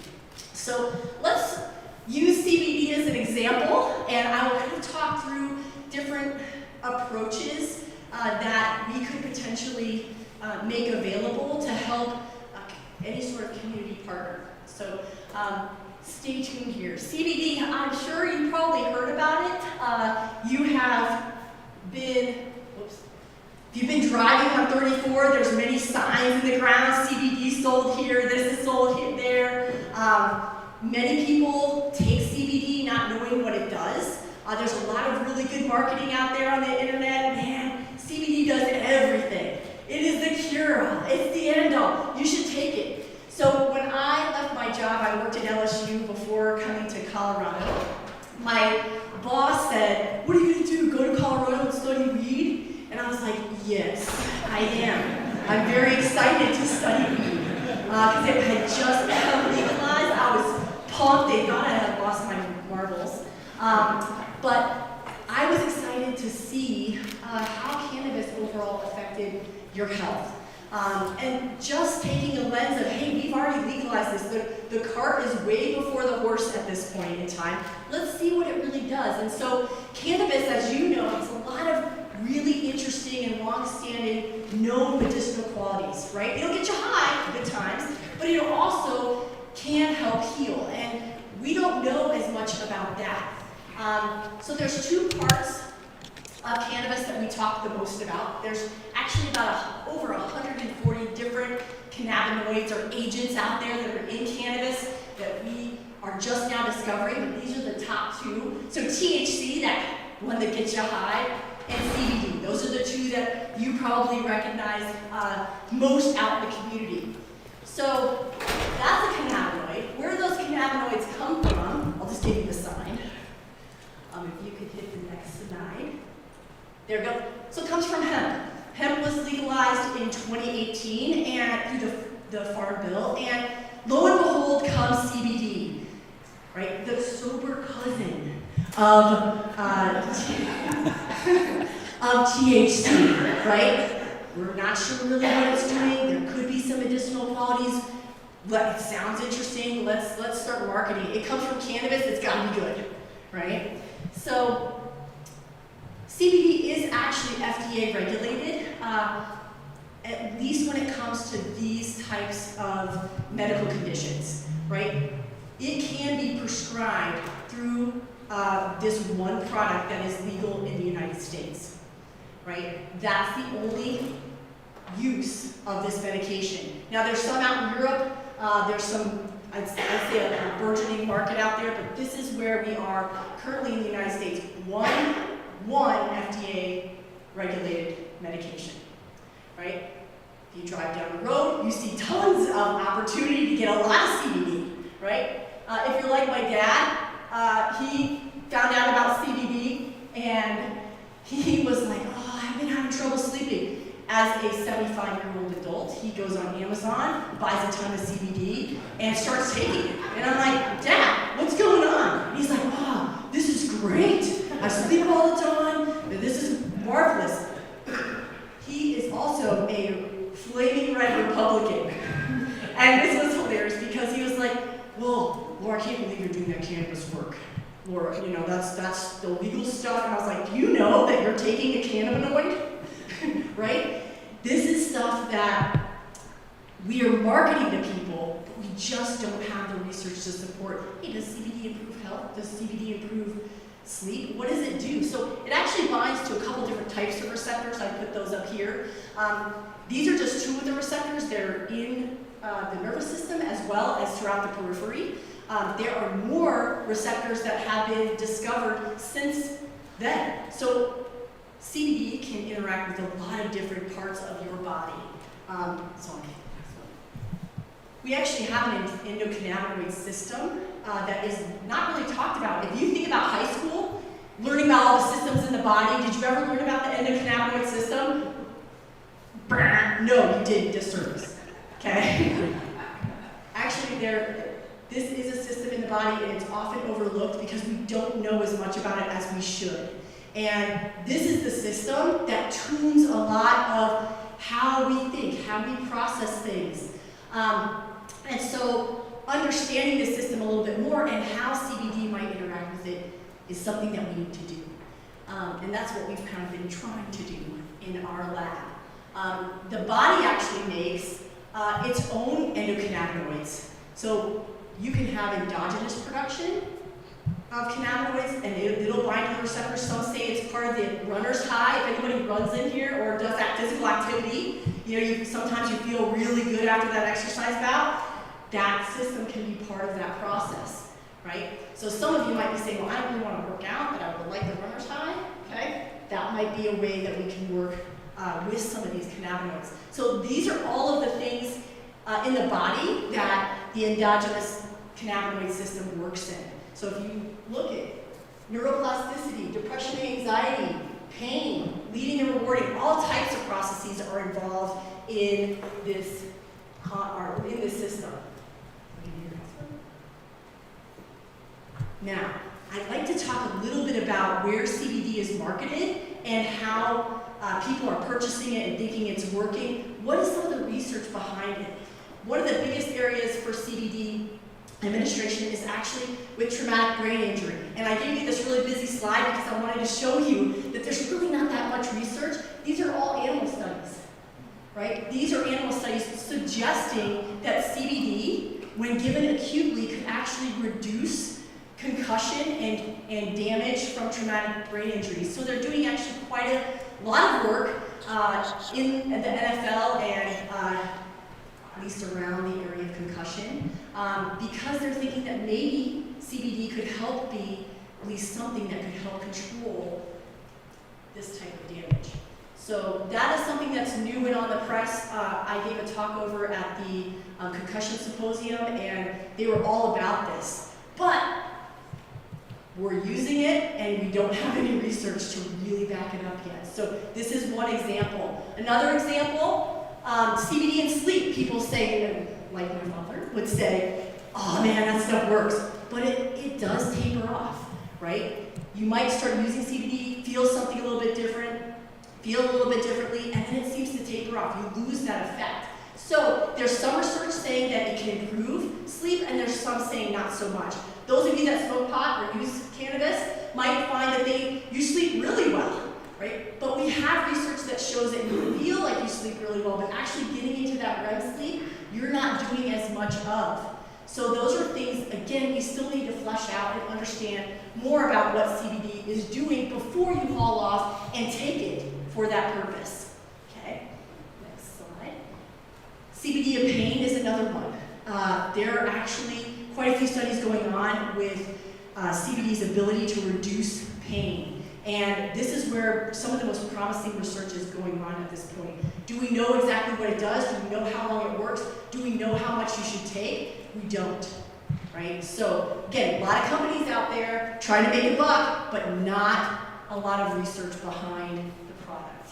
So let's use CBD as an example, and I will kind of talk through different approaches that we could potentially make available to help any sort of community partner. So stay tuned here. CBD, I'm sure you probably heard about it. You have been, if you've been driving on 34, there's many signs in the ground, CBD sold here, this is sold here, there. Many people take CBD not knowing what it does. There's a lot of really good marketing out there on the internet. Man, CBD does everything. It is the cure-all, it's the end-all, you should take it. So when I left my job, I worked at LSU before coming to Colorado. My boss said, what are you gonna do, go to Colorado and study weed? And I was like, yes, I am. I'm very excited to study weed. Because it had just become legalized. I was pumped, they thought I had lost my marbles. But I was excited to see how cannabis overall affected your health. And just taking a lens of, hey, we've already legalized this. The cart is way before the horse at this point in time. Let's see what it really does. And so cannabis, as you know, has a lot of really interesting and long-standing known medicinal qualities, right? It'll get you high at times, but it also can help heal. And we don't know as much about that. So there's two parts of cannabis that we talk the most about. There's actually about over 140 different cannabinoids or agents out there that are in cannabis that we are just now discovering, but these are the top two. So THC, that one that gets you high, and CBD. Those are the two that you probably recognize most out in the community. So that's a cannabinoid. Where do those cannabinoids come from? I'll just give you the sign. If you could hit the next slide. There we go. So it comes from hemp. Hemp was legalized in 2018 and through the Farm Bill, and lo and behold comes CBD, right? The sober cousin of THC, right? We're not sure really what it's doing. There could be some medicinal qualities. But it sounds interesting. Let's start marketing. It comes from cannabis. It's got to be good, right? So CBD is actually FDA regulated, at least when it comes to these types of medical conditions, right? It can be prescribed through this one product that is legal in the United States, right? That's the only use of this medication. Now there's some out in Europe, there's some, I'd say a burgeoning market out there, but this is where we are currently in the United States. One FDA regulated medication, right? If you drive down the road, you see tons of opportunity to get a lot of CBD, right? If you're like my dad, he found out about CBD and he was like, oh, I've been having trouble sleeping. As a 75-year-old adult, he goes on Amazon, buys a ton of CBD, and starts taking it. And I'm like, Dad, what's going on? And he's like, oh, this is great. I sleep all the time. This is marvelous. He is also a flaming red Republican. And this was hilarious because he was like, well, Laura, I can't believe you're doing that cannabis work. Laura, you know, that's the legal stuff. And I was like, do you know that you're taking a cannabinoid? Right? This is stuff that we are marketing to people, but we just don't have the research to support. Hey, does CBD improve health? Does CBD improve sleep? What does it do? So it actually binds to a couple different types of receptors. I put those up here. These are just two of the receptors. They're in the nervous system as well as throughout the periphery. There are more receptors that have been discovered since then. So CBD can interact with a lot of different parts of your body. We actually have an endocannabinoid system that is not really talked about. If you think about high school, learning about all the systems in the body, did you ever learn about the endocannabinoid system? No, you didn't. Disservice. Okay? Actually, this is a system in the body, and it's often overlooked because we don't know as much about it as we should. And this is the system that tunes a lot of how we think, how we process things. And so understanding the system a little bit more and how CBD might interact with it is something that we need to do. And that's what we've kind of been trying to do in our lab. The body actually makes its own endocannabinoids. So you can have endogenous production of cannabinoids, and it'll bind to the receptors. Some say it's part of the runner's high. If anybody runs in here or does that physical activity, sometimes you feel really good after that exercise bout. That system can be part of that process, right? So some of you might be saying, well, I don't really want to work out, but I would like the runner's high, okay? That might be a way that we can work with some of these cannabinoids. So these are all of the things in the body that the endogenous cannabinoid system works in. So if you look at neuroplasticity, depression and anxiety, pain, leading and rewarding, all types of processes are involved in this system. Now, I'd like to talk a little bit about where CBD is marketed and how people are purchasing it and thinking it's working. What is some of the research behind it? One of the biggest areas for CBD administration is actually with traumatic brain injury. And I gave you this really busy slide because I wanted to show you that there's really not that much research. These are all animal studies, right? These are animal studies suggesting that CBD, when given acutely, could actually reduce concussion and damage from traumatic brain injuries. So they're doing actually quite a lot of work in the NFL and at least around the area of concussion, because they're thinking that maybe CBD could help be at least something that could help control this type of damage. So that is something that's new and on the press. I gave a talk over at the concussion symposium, and they were all about this. But we're using it, and we don't have any research to really back it up yet. So this is one example. Another example, CBD and sleep. People say, like my mother would say, oh man, that stuff works. But it does taper off, right? You might start using CBD, feel something a little bit different, feel a little bit differently, and then it seems to taper off. You lose that effect. So there's some research saying that it can improve sleep, and there's some saying not so much. Those of you that smoke pot or use cannabis might find that you sleep really well, right? But we have research that shows that you feel like you sleep really well, but actually getting into that REM sleep, you're not doing as much of. So those are things, again, we still need to flesh out and understand more about what CBD is doing before you haul off and take it for that purpose. Okay, next slide. CBD of pain is another one. There are actually quite a few studies going on with CBD's ability to reduce pain. And this is where some of the most promising research is going on at this point. Do we know exactly what it does? Do we know how long it works? Do we know how much you should take? We don't, right? So again, a lot of companies out there trying to make a buck, but not a lot of research behind the product,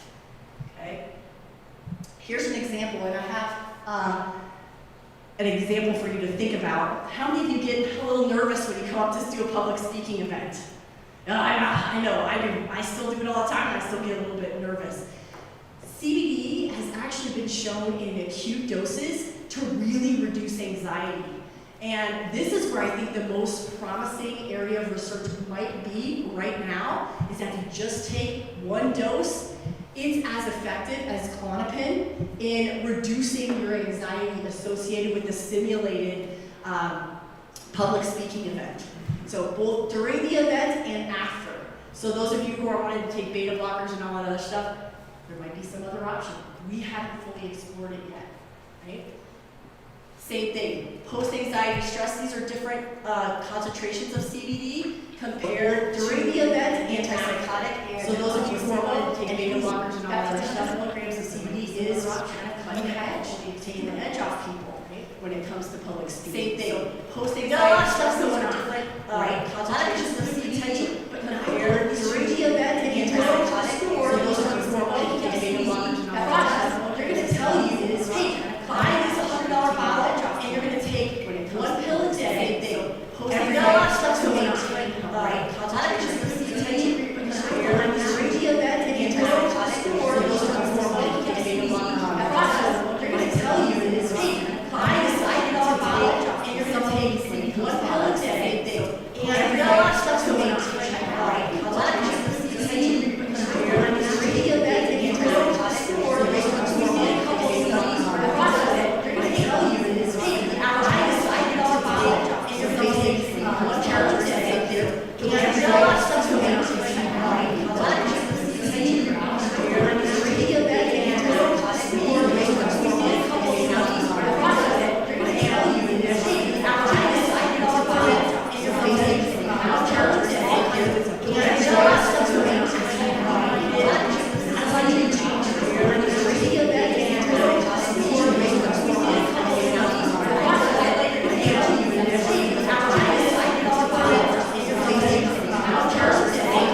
okay? Here's an example, and I have an example for you to think about. How many of you get a little nervous when you come up to do a public speaking event? I know, I do. I still do it all the time, and I still get a little bit nervous. CBD has actually been shown in acute doses to really reduce anxiety. And this is where I think the most promising area of research might be right now, is that if you just take one dose, it's as effective as Klonopin in reducing your anxiety associated with the simulated public speaking event. So both during the event and after. So those of you who are wanting to take beta blockers and all that other stuff, there might be some other option. We haven't fully explored it yet, right? Same thing, post-anxiety stress, these are different concentrations of CBD compared during the event, antipsychotic. So those of you who are wanting to take beta blockers and all that other stuff, milligrams of CBD is kind of cutting the edge, taking the edge off people when it comes to public speaking. Same thing, post-anxiety stress, those are different concentrations of CBD, but compared during the event and antipsychotic. So those of you who are wanting to take beta blockers and all that stuff, they're going to tell you is, hey, buy this $100 bottle, and you're going to take one pill a day. Every day, stuff's going on. Concentrations of CBD, compared during the event and antipsychotic. So those of you who are wanting to take beta blockers and all that stuff, they're going to tell you is, hey, buy this $100 bottle, and you're going to take one pill a day. And every day, stuff's going on. Concentrations of CBD, compared during the event and antipsychotic. So those of you who are wanting to take beta blockers and all that stuff, they're going to tell you is, hey, buy this $100 bottle, and you're going to take one pill a day. And every day, stuff's going on. Concentrations of CBD, compared during the event and antipsychotic. So those of you who are wanting to take beta blockers and all that stuff, they're going to tell you is, hey, buy this $100 bottle, and you're going to take one pill a day. And every day, stuff's going on. That's how you change during the event and antipsychotic. So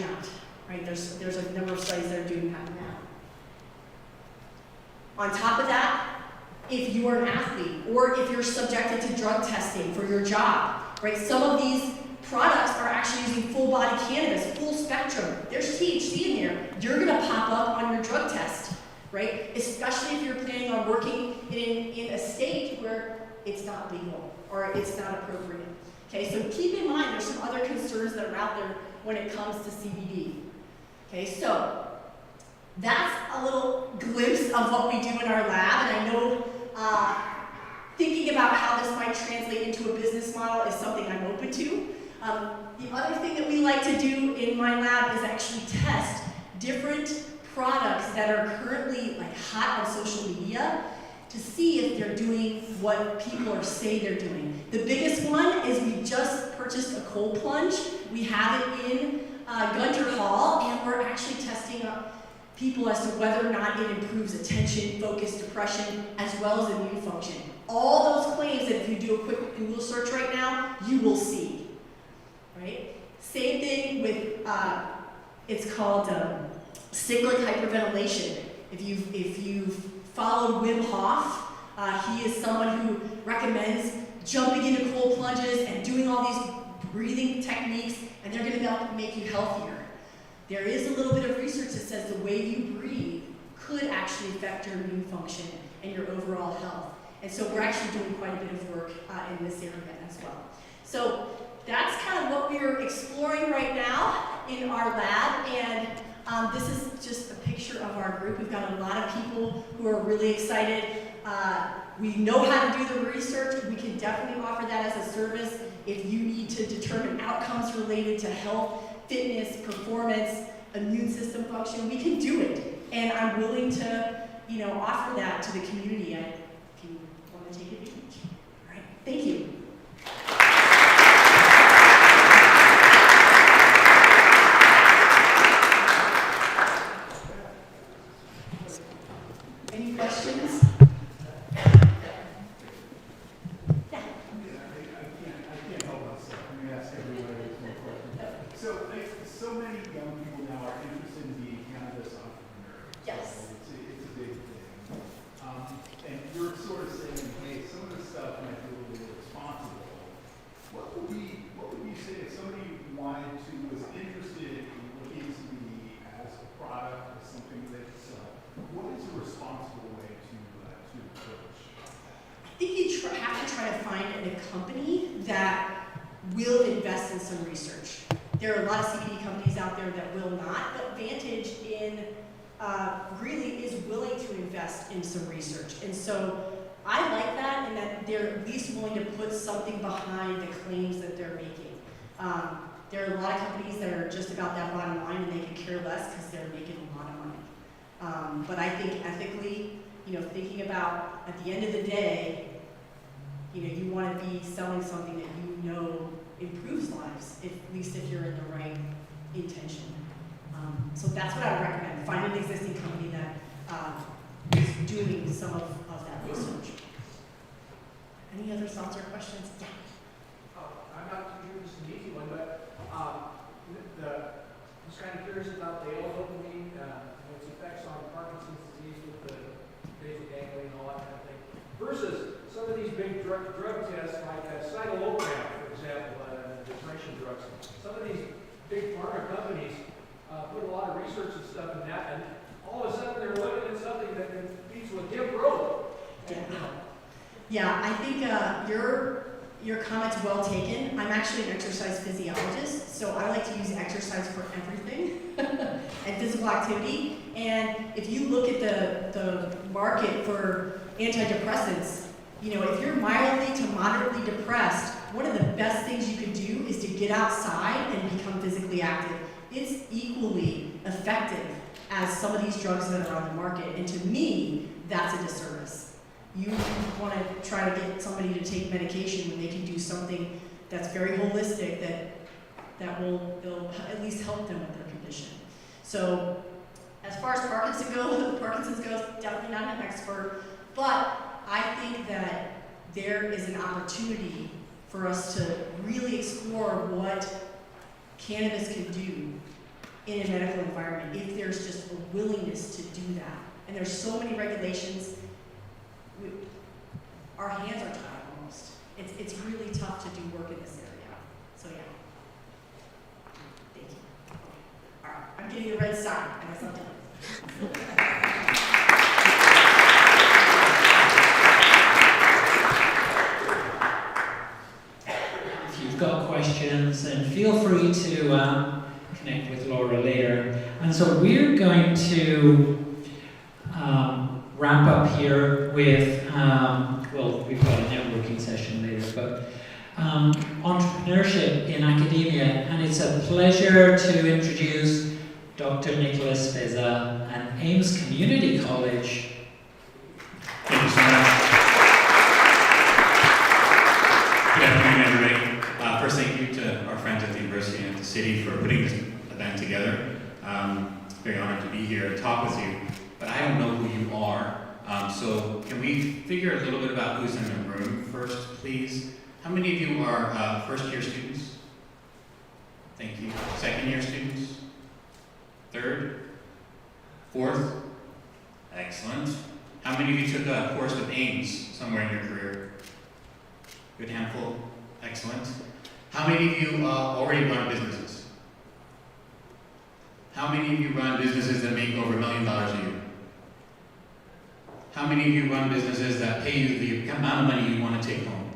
actually not, right? There's a number of studies that are doing that now. On top of that, if you are an athlete or if you're subjected to drug testing for your job, right? Some of these products are actually using full body cannabis, full spectrum. There's THC in there. You're gonna pop up on your drug test, right? Especially if you're planning on working in a state where it's not legal or it's not appropriate. Okay, so keep in mind there's some other concerns that are out there when it comes to CBD. Okay, so that's a little glimpse of what we do in our lab, and I know thinking about how this might translate into a business model is something I'm open to. The other thing that we like to do in my lab is actually test different products that are currently like hot on social media to see if they're doing what people are saying they're doing. The biggest one is we just purchased a cold plunge. We have it in Gunter Hall, and we're actually testing people as to whether or not it improves attention, focus, depression, as well as immune function. All those claims that if you do a quick Google search right now, you will see, right? Same thing with, it's called cyclic hyperventilation. If you've followed Wim Hof, he is someone who recommends jumping into cold plunges and doing all these breathing techniques, and they're gonna make you healthier. There is a little bit of research that says the way you breathe could actually affect your immune function and your overall health. And so we're actually doing quite a bit of work in this area as well. So that's kind of what we're exploring right now in our lab. And this is just a picture of our group. We've got a lot of people who are really excited. We know how to do the research. We can definitely offer that as a service. If you need to determine outcomes related to health, fitness, performance, immune system function, we can do it. And I'm willing to, offer that to the community if you want to take advantage. All right, thank you. Any questions? So many young people now are interested in being cannabis entrepreneurs. Yes. It's a big thing. And you're sort of saying, hey, some of this stuff might be a little bit responsible. What would you say if somebody was interested in looking at CBD as a product, as something that they sell? What is a responsible way to approach? I think you have to try to find a company that will invest in some research. There are a lot of CBD companies out there that will not, but Vantage in Greeley is willing to invest in some research. And so I like that, and that they're at least willing to put something behind the claims that they're making. There are a lot of companies that are just about that bottom line, and they can care less because they're making a lot of money. But I think ethically, thinking about at the end of the day, you want to be selling something that improves lives, at least if you're in the right intention. So that's what I would recommend. Find an existing company that is doing some of that research. Any other thoughts or questions? Yeah. I'm not too sure this is an easy one, but I was kind of curious about the L-dopamine and its effects on Parkinson's disease with the basal ganglia and all that kind of thing, versus some of these big drug tests like citalopram, for example, depression drugs. Some of these big pharma companies put a lot of research and stuff in that, and all of a sudden they're looking at something that competes with hip growth. Yeah, I think your comment's well taken. I'm actually an exercise physiologist, so I like to use exercise for everything and physical activity. And if you look at the market for antidepressants, if you're mildly to moderately depressed, one of the best things you can do is to get outside and become physically active. It's equally effective as some of these drugs that are on the market. And to me, that's a disservice. You want to try to get somebody to take medication when they can do something that's very holistic that will at least help them with their condition. So as far as Parkinson's goes, definitely not an expert, but I think that there is an opportunity for us to really explore what cannabis can do in a medical environment if there's just a willingness to do that. And there's so many regulations, our hands are tied almost. It's really tough to do work in this area. So yeah. Thank you. All right, I'm getting the red sign. I guess I'm done. If you've got questions, then feel free to connect with Laura later. And so we're going to wrap up here with, well, we've got a networking session later, but entrepreneurship in academia. And it's a pleasure to introduce Dr. Nicholas Beza and Ames Community College. Thank you so much. Good afternoon, everybody. First, thank you to our friends at the university and at the city for putting this event together. Very honored to be here and talk with you, but I don't know who you are. So can we figure a little bit about who's in the room first, please? How many of you are first-year students? Thank you. Second-year students? Third? Fourth? Excellent. How many of you took a course with Ames somewhere in your career? Good handful. Excellent. How many of you already run businesses? How many of you run businesses that make over $1 million a year? How many of you run businesses that pay you the amount of money you want to take home?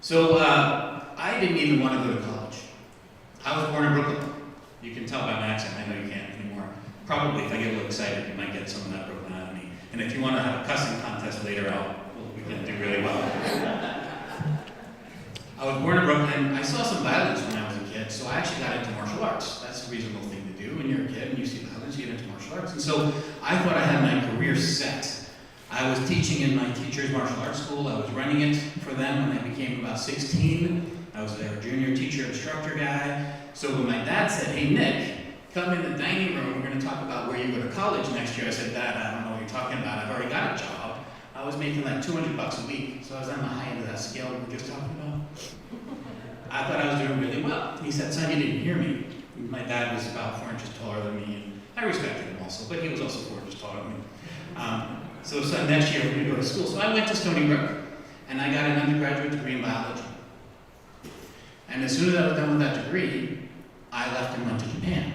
So I didn't even want to go to college. I was born in Brooklyn. You can tell by my accent. I know you can't anymore. Probably if I get a little excited, you might get some of that Brooklyn out of me. And if you want to have a cussing contest later, we can do really well. I was born in Brooklyn. I saw some violence when I was a kid, so I actually got into martial arts. That's a reasonable thing to do when you're a kid and you see violence, you get into martial arts. And so I thought I had my career set. I was teaching in my teacher's martial arts school. I was running it for them when I became about 16. I was their junior teacher instructor guy. So when my dad said, "Hey Nick, come in the dining room, we're going to talk about where you go to college next year," I said, "Dad, I don't know what you're talking about. I've already got a job." I was making like $200 a week, so I was on the high end of that scale we were just talking about. I thought I was doing really well. He said, "Son, you didn't hear me." My dad was about 4 inches taller than me, and I respected him also, but he was also 4 inches taller than me. So next year we're going to go to school. So I went to Stony Brook, and I got an undergraduate degree in biology. And as soon as I was done with that degree, I left and went to Japan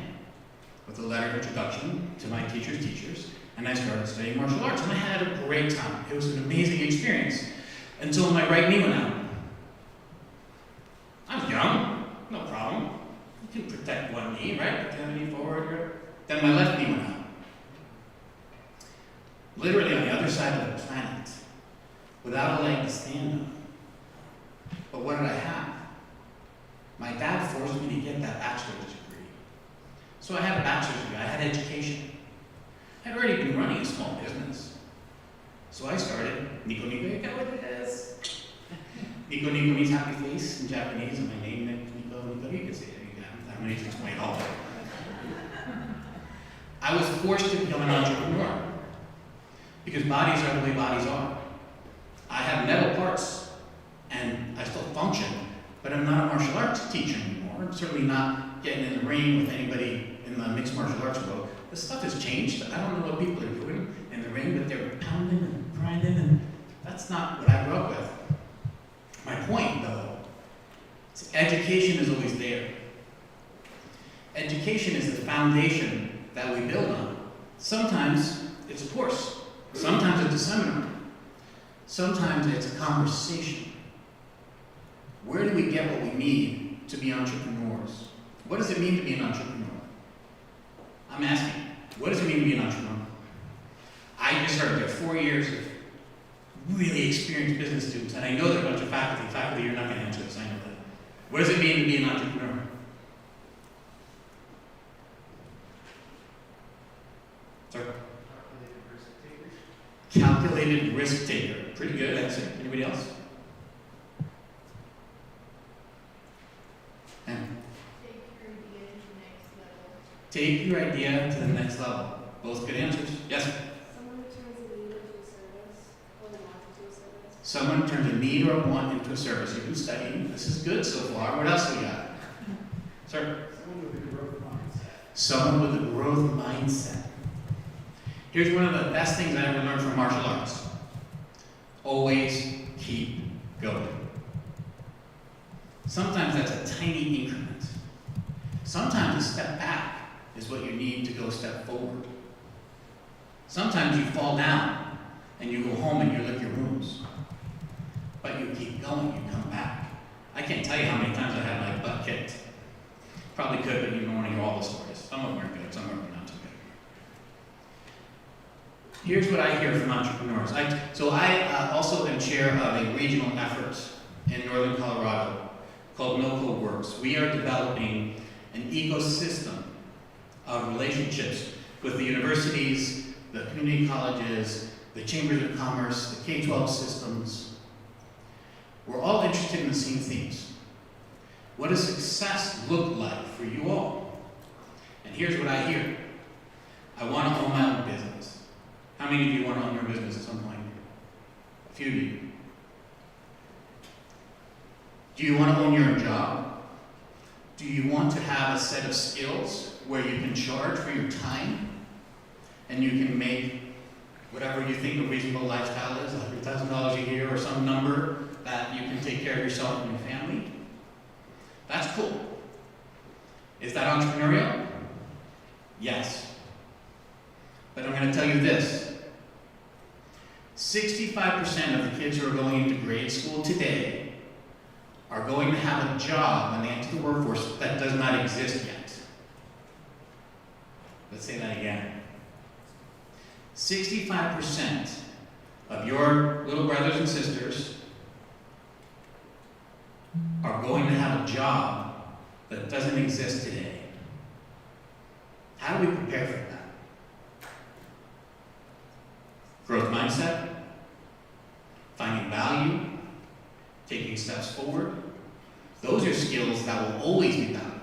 with a letter of introduction to my teacher's teachers, and I started studying martial arts, and I had a great time. It was an amazing experience until my right knee went out. I was young, no problem. You can protect one knee, right? Put the other knee forward. Then my left knee went out. Literally on the other side of the planet, without a leg to stand on. But what did I have? My dad forced me to get that bachelor's degree. So I had a bachelor's degree, I had education. I'd already been running a small business. So I started, Nico Nico, you got what it is? Nico Nico means happy face in Japanese, and my name, Nico Nico, you can say it. I'm going to explain all of it. I was forced to become an entrepreneur. Because bodies are the way bodies are. I have metal parts, and I still function, but I'm not a martial arts teacher anymore. I'm certainly not getting in the ring with anybody in the mixed martial arts world. The stuff has changed. I don't know what people are doing in the ring, but they're pounding and grinding, and that's not what I grew up with. My point, though, is education is always there. Education is the foundation that we build on. Sometimes it's a course. Sometimes it's a seminar. Sometimes it's a conversation. Where do we get what we need to be entrepreneurs? What does it mean to be an entrepreneur? I'm asking, what does it mean to be an entrepreneur? I just heard there are 4 years of really experienced business students, and I know there are a bunch of faculty. Faculty, you're not going to answer this, I know that. What does it mean to be an entrepreneur? Sorry? Calculated risk taker. Pretty good answer. Anybody else? Yeah. Take your idea to the next level. Both good answers. Yes? Someone who turns a need into a service or a want into a service. Someone turns a need or a want into into a service. You've been studying. This is good so far. What else we got? Sir? Someone with a growth mindset. Someone with a growth mindset. Here's one of the best things I ever learned from martial arts. Always keep going. Sometimes that's a tiny increment. Sometimes a step back is what you need to go step forward. Sometimes you fall down and you go home and you lick your wounds. But you keep going, you come back. I can't tell you how many times I had my butt kicked. Probably could, but you don't want to hear all the stories. Some of them are good, some of them are not too good. Here's what I hear from entrepreneurs. I also am chair of a regional effort in northern Colorado called No Code Works. We are developing an ecosystem of relationships with the universities, the community colleges, the chambers of commerce, the K-12 systems. We're all interested in the same themes. What does success look like for you all? And here's what I hear. I want to own my own business. How many of you want to own your business at some point? A few of you. Do you want to own your own job? Do you want to have a set of skills where you can charge for your time and you can make whatever you think a reasonable lifestyle is, $100,000 a year or some number that you can take care of yourself and your family? That's cool. Is that entrepreneurial? Yes. But I'm going to tell you this. 65% of the kids who are going into grade school today are going to have a job when they enter the workforce that does not exist yet. Let's say that again. 65% of your little brothers and sisters are going to have a job that doesn't exist today. How do we prepare for that? Growth mindset, finding value, taking steps forward. Those are skills that will always be valuable.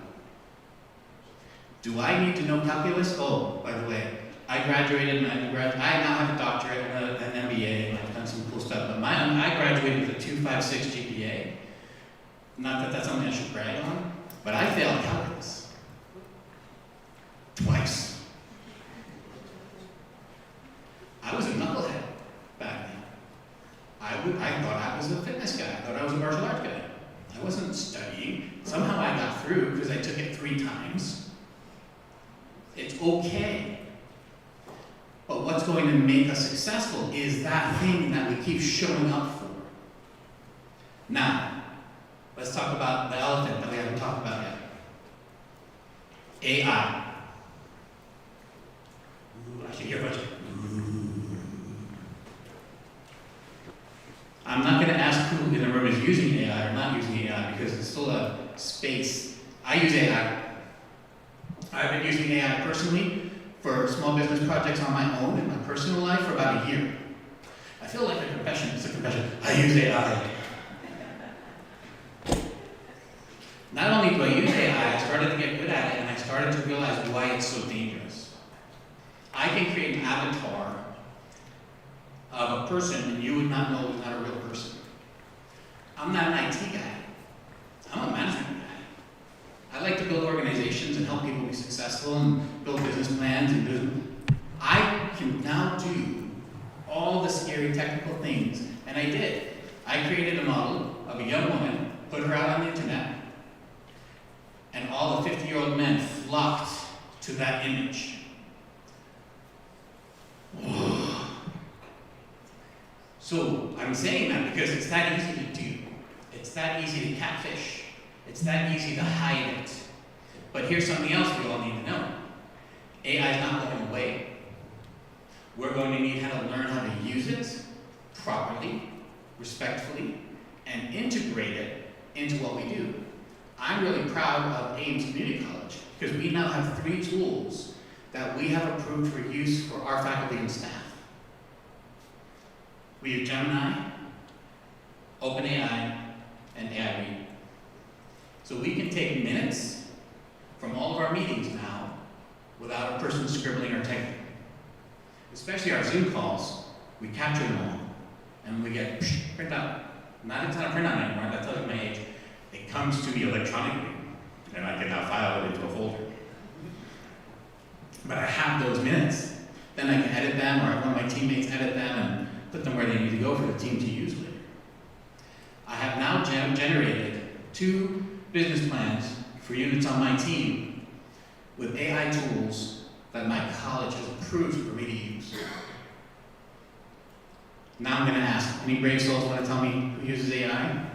Do I need to know calculus? Oh, by the way, I graduated and I now have a doctorate and an MBA and I've done some cool stuff, but I graduated with a 2.56 GPA. Not that that's something I should brag on, but I failed calculus. Twice. I was a knucklehead back then. I thought I was a fitness guy. I thought I was a martial arts guy. I wasn't studying. Somehow I got through because I took it 3 times. It's okay. But what's going to make us successful is that thing that we keep showing up for. Now, let's talk about the elephant that we haven't talked about yet. AI. Ooh, I should hear a bunch of I'm not going to ask who in the room is using AI or not using AI because it's still a space. I use AI. I've been using AI personally for small business projects on my own in my personal life for about a year. I feel like a confession. It's a confession. I use AI. Not only do I use AI, I started to get good at it and I started to realize why it's so dangerous. I can create an avatar of a person and you would not know it was not a real person. I'm not an IT guy. I'm a management guy. I like to build organizations and help people be successful and build business plans and business. I can now do all the scary technical things, and I did. I created a model of a young woman, put her out on the internet, and all the 50-year-old men flocked to that image. So I'm saying that because it's that easy to do. It's that easy to catfish. It's that easy to hide it. But here's something else we all need to know. AI is not going away. We're going to need how to learn how to use it properly, respectfully, and integrate it into what we do. I'm really proud of Ames Community College because we now have 3 tools that we have approved for use for our faculty and staff. We use Gemini, OpenAI, and AI Read. So we can take minutes from all of our meetings now without a person scribbling or typing. Especially our Zoom calls, we capture them all, and we get print out. not a ton of print on it anymore, that tells you my age. It comes to me electronically, and I can now file it into a folder. But I have those minutes. Then I can edit them, or have one of my teammates edit them and put them where they need to go for the team to use later. I have now generated 2 business plans for units on my team with AI tools that my college has approved for me to use. Now I'm going to ask, any brave souls want to tell me who uses AI?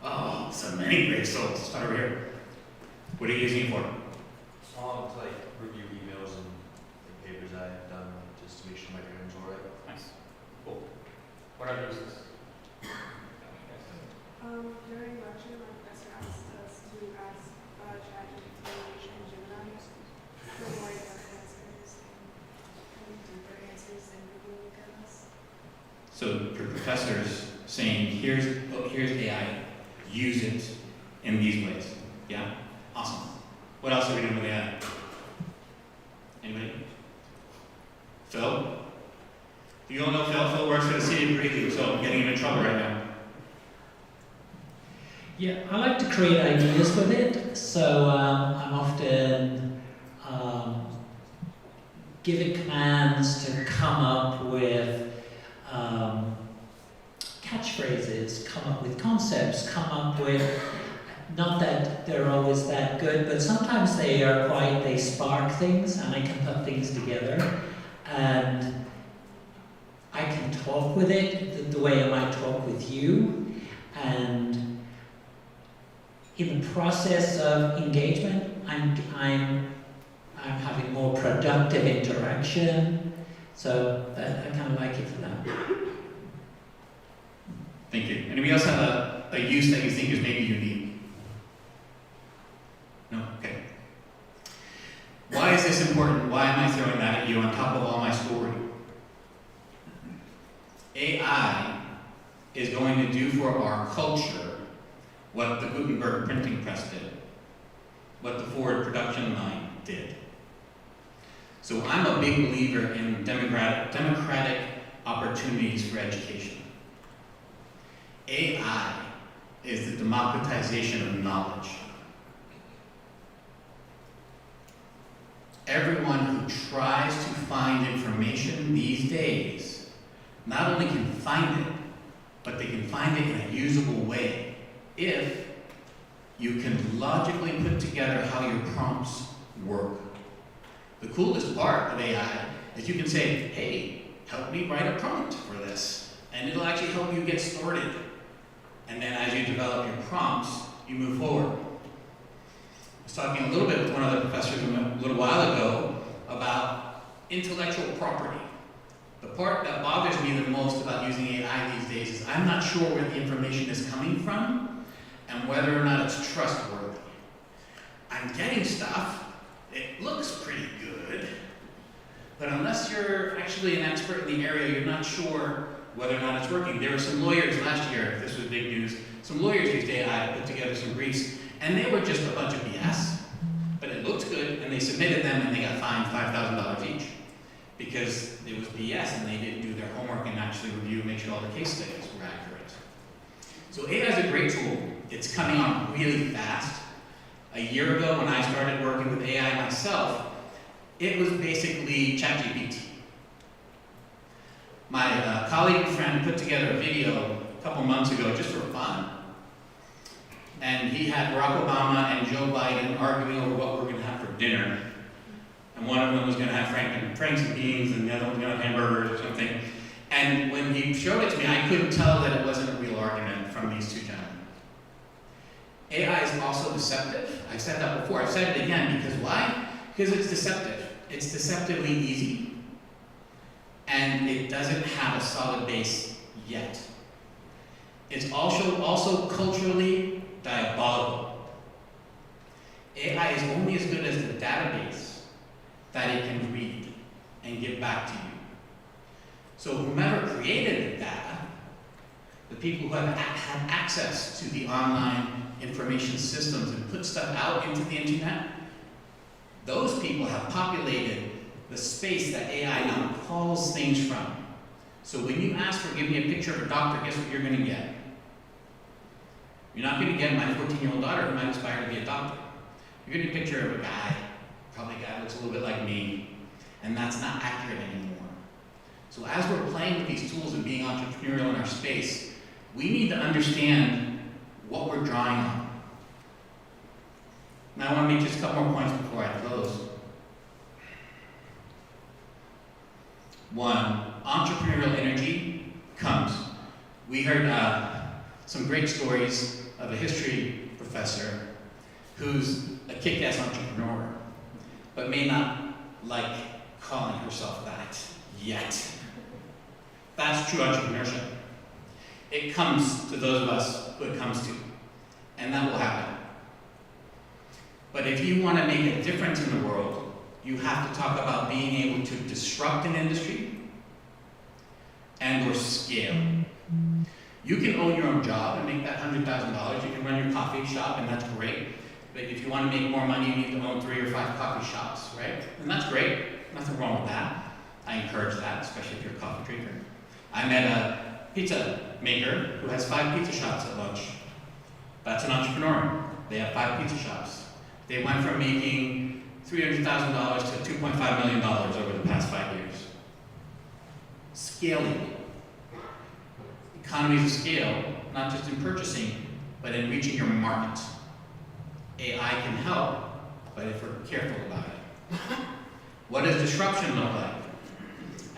Oh, so many brave souls. Start over here. What are you using it for? To like review emails and like, papers I have done, just to make sure my grammars are all right. Nice. Cool. What other uses? During lecture, my professor asked us to ask ChatGPT and Gemini for more in-depth answers and deeper answers than Google would give us. So your professor's saying, here's AI, use it in these ways. Yeah? Awesome. What else are we doing with AI? Anybody? Phil? You all know Phil? Phil works for the city of Greeley, so I'm getting him in trouble right now. Yeah, I like to create ideas with it, so I'm often giving commands to come up with catchphrases, come up with concepts, come up with, not that they're always that good, but sometimes they spark things and I can put things together. And I can talk with it the way I might talk with you. And in the process of engagement, I'm having more productive interaction. So I kind of like it for that. Thank you. Anybody else have a use that you think is maybe unique? No? Okay. Why is this important? Why am I throwing that at you on top of all my story? AI is going to do for our culture what the Gutenberg printing press did, what the Ford production line did. So I'm a big believer in democratic opportunities for education. AI is the democratization of knowledge. Everyone who tries to find information these days not only can find it, but they can find it in a usable way if you can logically put together how your prompts work. The coolest part of AI is you can say, hey, help me write a prompt for this. And it'll actually help you get started. And then as you develop your prompts, you move forward. I was talking a little bit with one of the professors a little while ago about intellectual property. The part that bothers me the most about using AI these days is I'm not sure where the information is coming from and whether or not it's trustworthy. I'm getting stuff, it looks pretty good, but unless you're actually an expert in the area, you're not sure whether or not it's working. There were some lawyers last year, this was big news, some lawyers used AI to put together some briefs, and they were just a bunch of BS. But it looked good, and they submitted them, and they got fined $5,000 each because it was BS, and they didn't do their homework and actually review and make sure all the case studies were accurate. So AI is a great tool. It's coming on really fast. A year ago, when I started working with AI myself, it was basically ChatGPT. My colleague and friend put together a video a couple months ago just for fun. And he had Barack Obama and Joe Biden arguing over what we're going to have for dinner. And one of them was going to have franks and beans, and the other one was going to have hamburgers or something. And when he showed it to me, I couldn't tell that it wasn't a real argument from these two gentlemen. AI is also deceptive. I've said that before. I've said it again because why? Because it's deceptive. It's deceptively easy. And it doesn't have a solid base yet. It's also culturally diabolical. AI is only as good as the database that it can read and give back to you. So whomever created the data, the people who have had access to the online information systems and put stuff out into the internet, those people have populated the space that AI now calls things from. So when you ask for, give me a picture of a doctor, guess what you're going to get? You're not going to get my 14-year-old daughter who might aspire to be a doctor. You're going to picture a guy, probably a guy who looks a little bit like me, and that's not accurate anymore. So as we're playing with these tools and being entrepreneurial in our space, we need to understand what we're drawing on. Now I want to make just a couple more points before I close. One, entrepreneurial energy comes. We heard some great stories of a history professor who's a kick-ass entrepreneur, but may not like calling herself that yet. That's true entrepreneurship. It comes to those of us who it comes to, and that will happen. But if you want to make a difference in the world, you have to talk about being able to disrupt an industry and or scale. You can own your own job and make that $100,000. You can run your coffee shop, and that's great. But if you want to make more money, you need to own 3 or 5 coffee shops, right? And that's great. Nothing wrong with that. I encourage that, especially if you're a coffee drinker. I met a pizza maker who has 5 pizza shops at lunch. That's an entrepreneur. They have 5 pizza shops. They went from making $300,000 to $2.5 million over the past 5 years. Scaling. Economies of scale, not just in purchasing, but in reaching your market. AI can help, but if we're careful about it. What does disruption look like?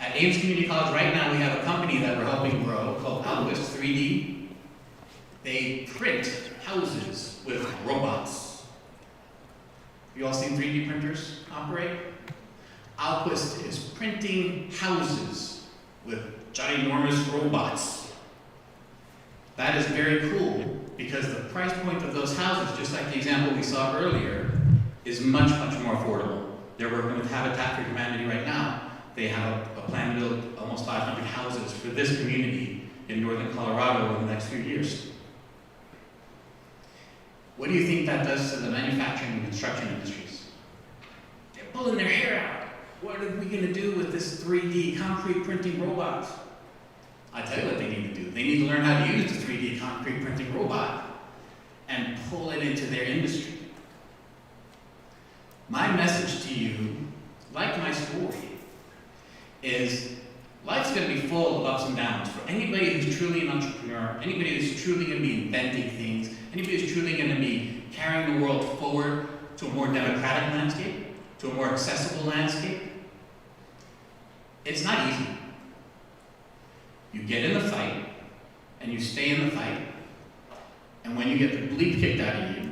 At Ames Community College right now, we have a company that we're helping grow called Alquist 3D. They print houses with robots. Have you all seen 3D printers operate? Alquist is printing houses with ginormous robots. That is very cool because the price point of those houses, just like the example we saw earlier, is much, much more affordable. They're working with Habitat for Humanity right now. They have a plan to build almost 500 houses for this community in northern Colorado over the next few years. What do you think that does to the manufacturing and construction industries? They're pulling their hair out. What are we going to do with this 3D concrete printing robot? I tell you what they need to do. They need to learn how to use the 3D concrete printing robot and pull it into their industry. My message to you, like my story, is life's going to be full of ups and downs. For anybody who's truly an entrepreneur, anybody who's truly going to be inventing things, anybody who's truly going to be carrying the world forward to a more democratic landscape, to a more accessible landscape, it's not easy. You get in the fight, and you stay in the fight, and when you get the bleep kicked out of you,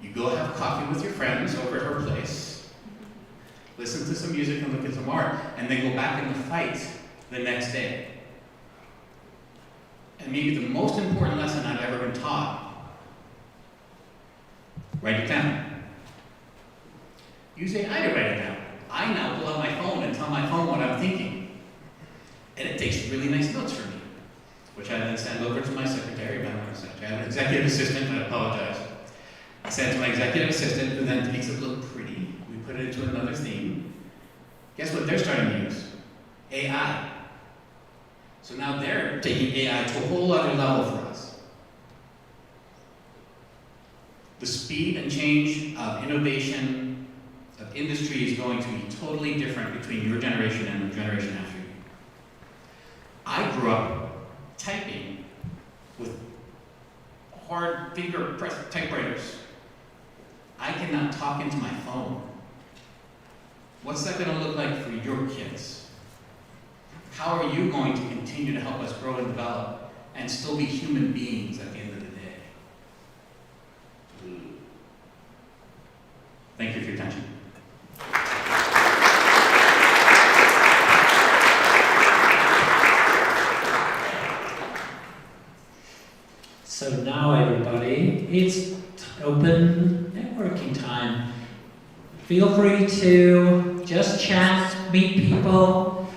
you go have coffee with your friends over at her place, listen to some music and look at some art, and then go back in the fight the next day. And maybe the most important lesson I've ever been taught, write it down. Use AI to write it down. I now pull out my phone and tell my phone what I'm thinking. And it takes really nice notes for me, which I then send over to my secretary. I have an executive assistant, I apologize. I send it to my executive assistant, who then makes it look pretty. We put it into another theme. Guess what they're starting to use? AI. So now they're taking AI to a whole other level for us. The speed and change of innovation, of industry is going to be totally different between your generation and the generation after you. I grew up typing with hard finger press typewriters. I cannot talk into my phone. What's that going to look like for your kids? How are you going to continue to help us grow and develop and still be human beings at the end of the day? Thank you for your attention. So now everybody, it's open networking time. Feel free to just chat, meet people.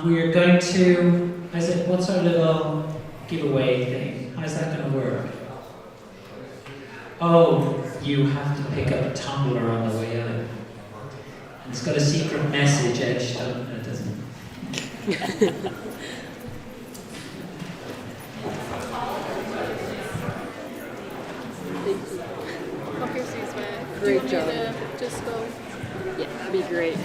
We're going to, what's our little giveaway thing? How's that going to work? Oh, you have to pick up a tumbler on the way out. And it's got a secret message etched on it, doesn't it? Great job. Just go. Yeah, that'd be great.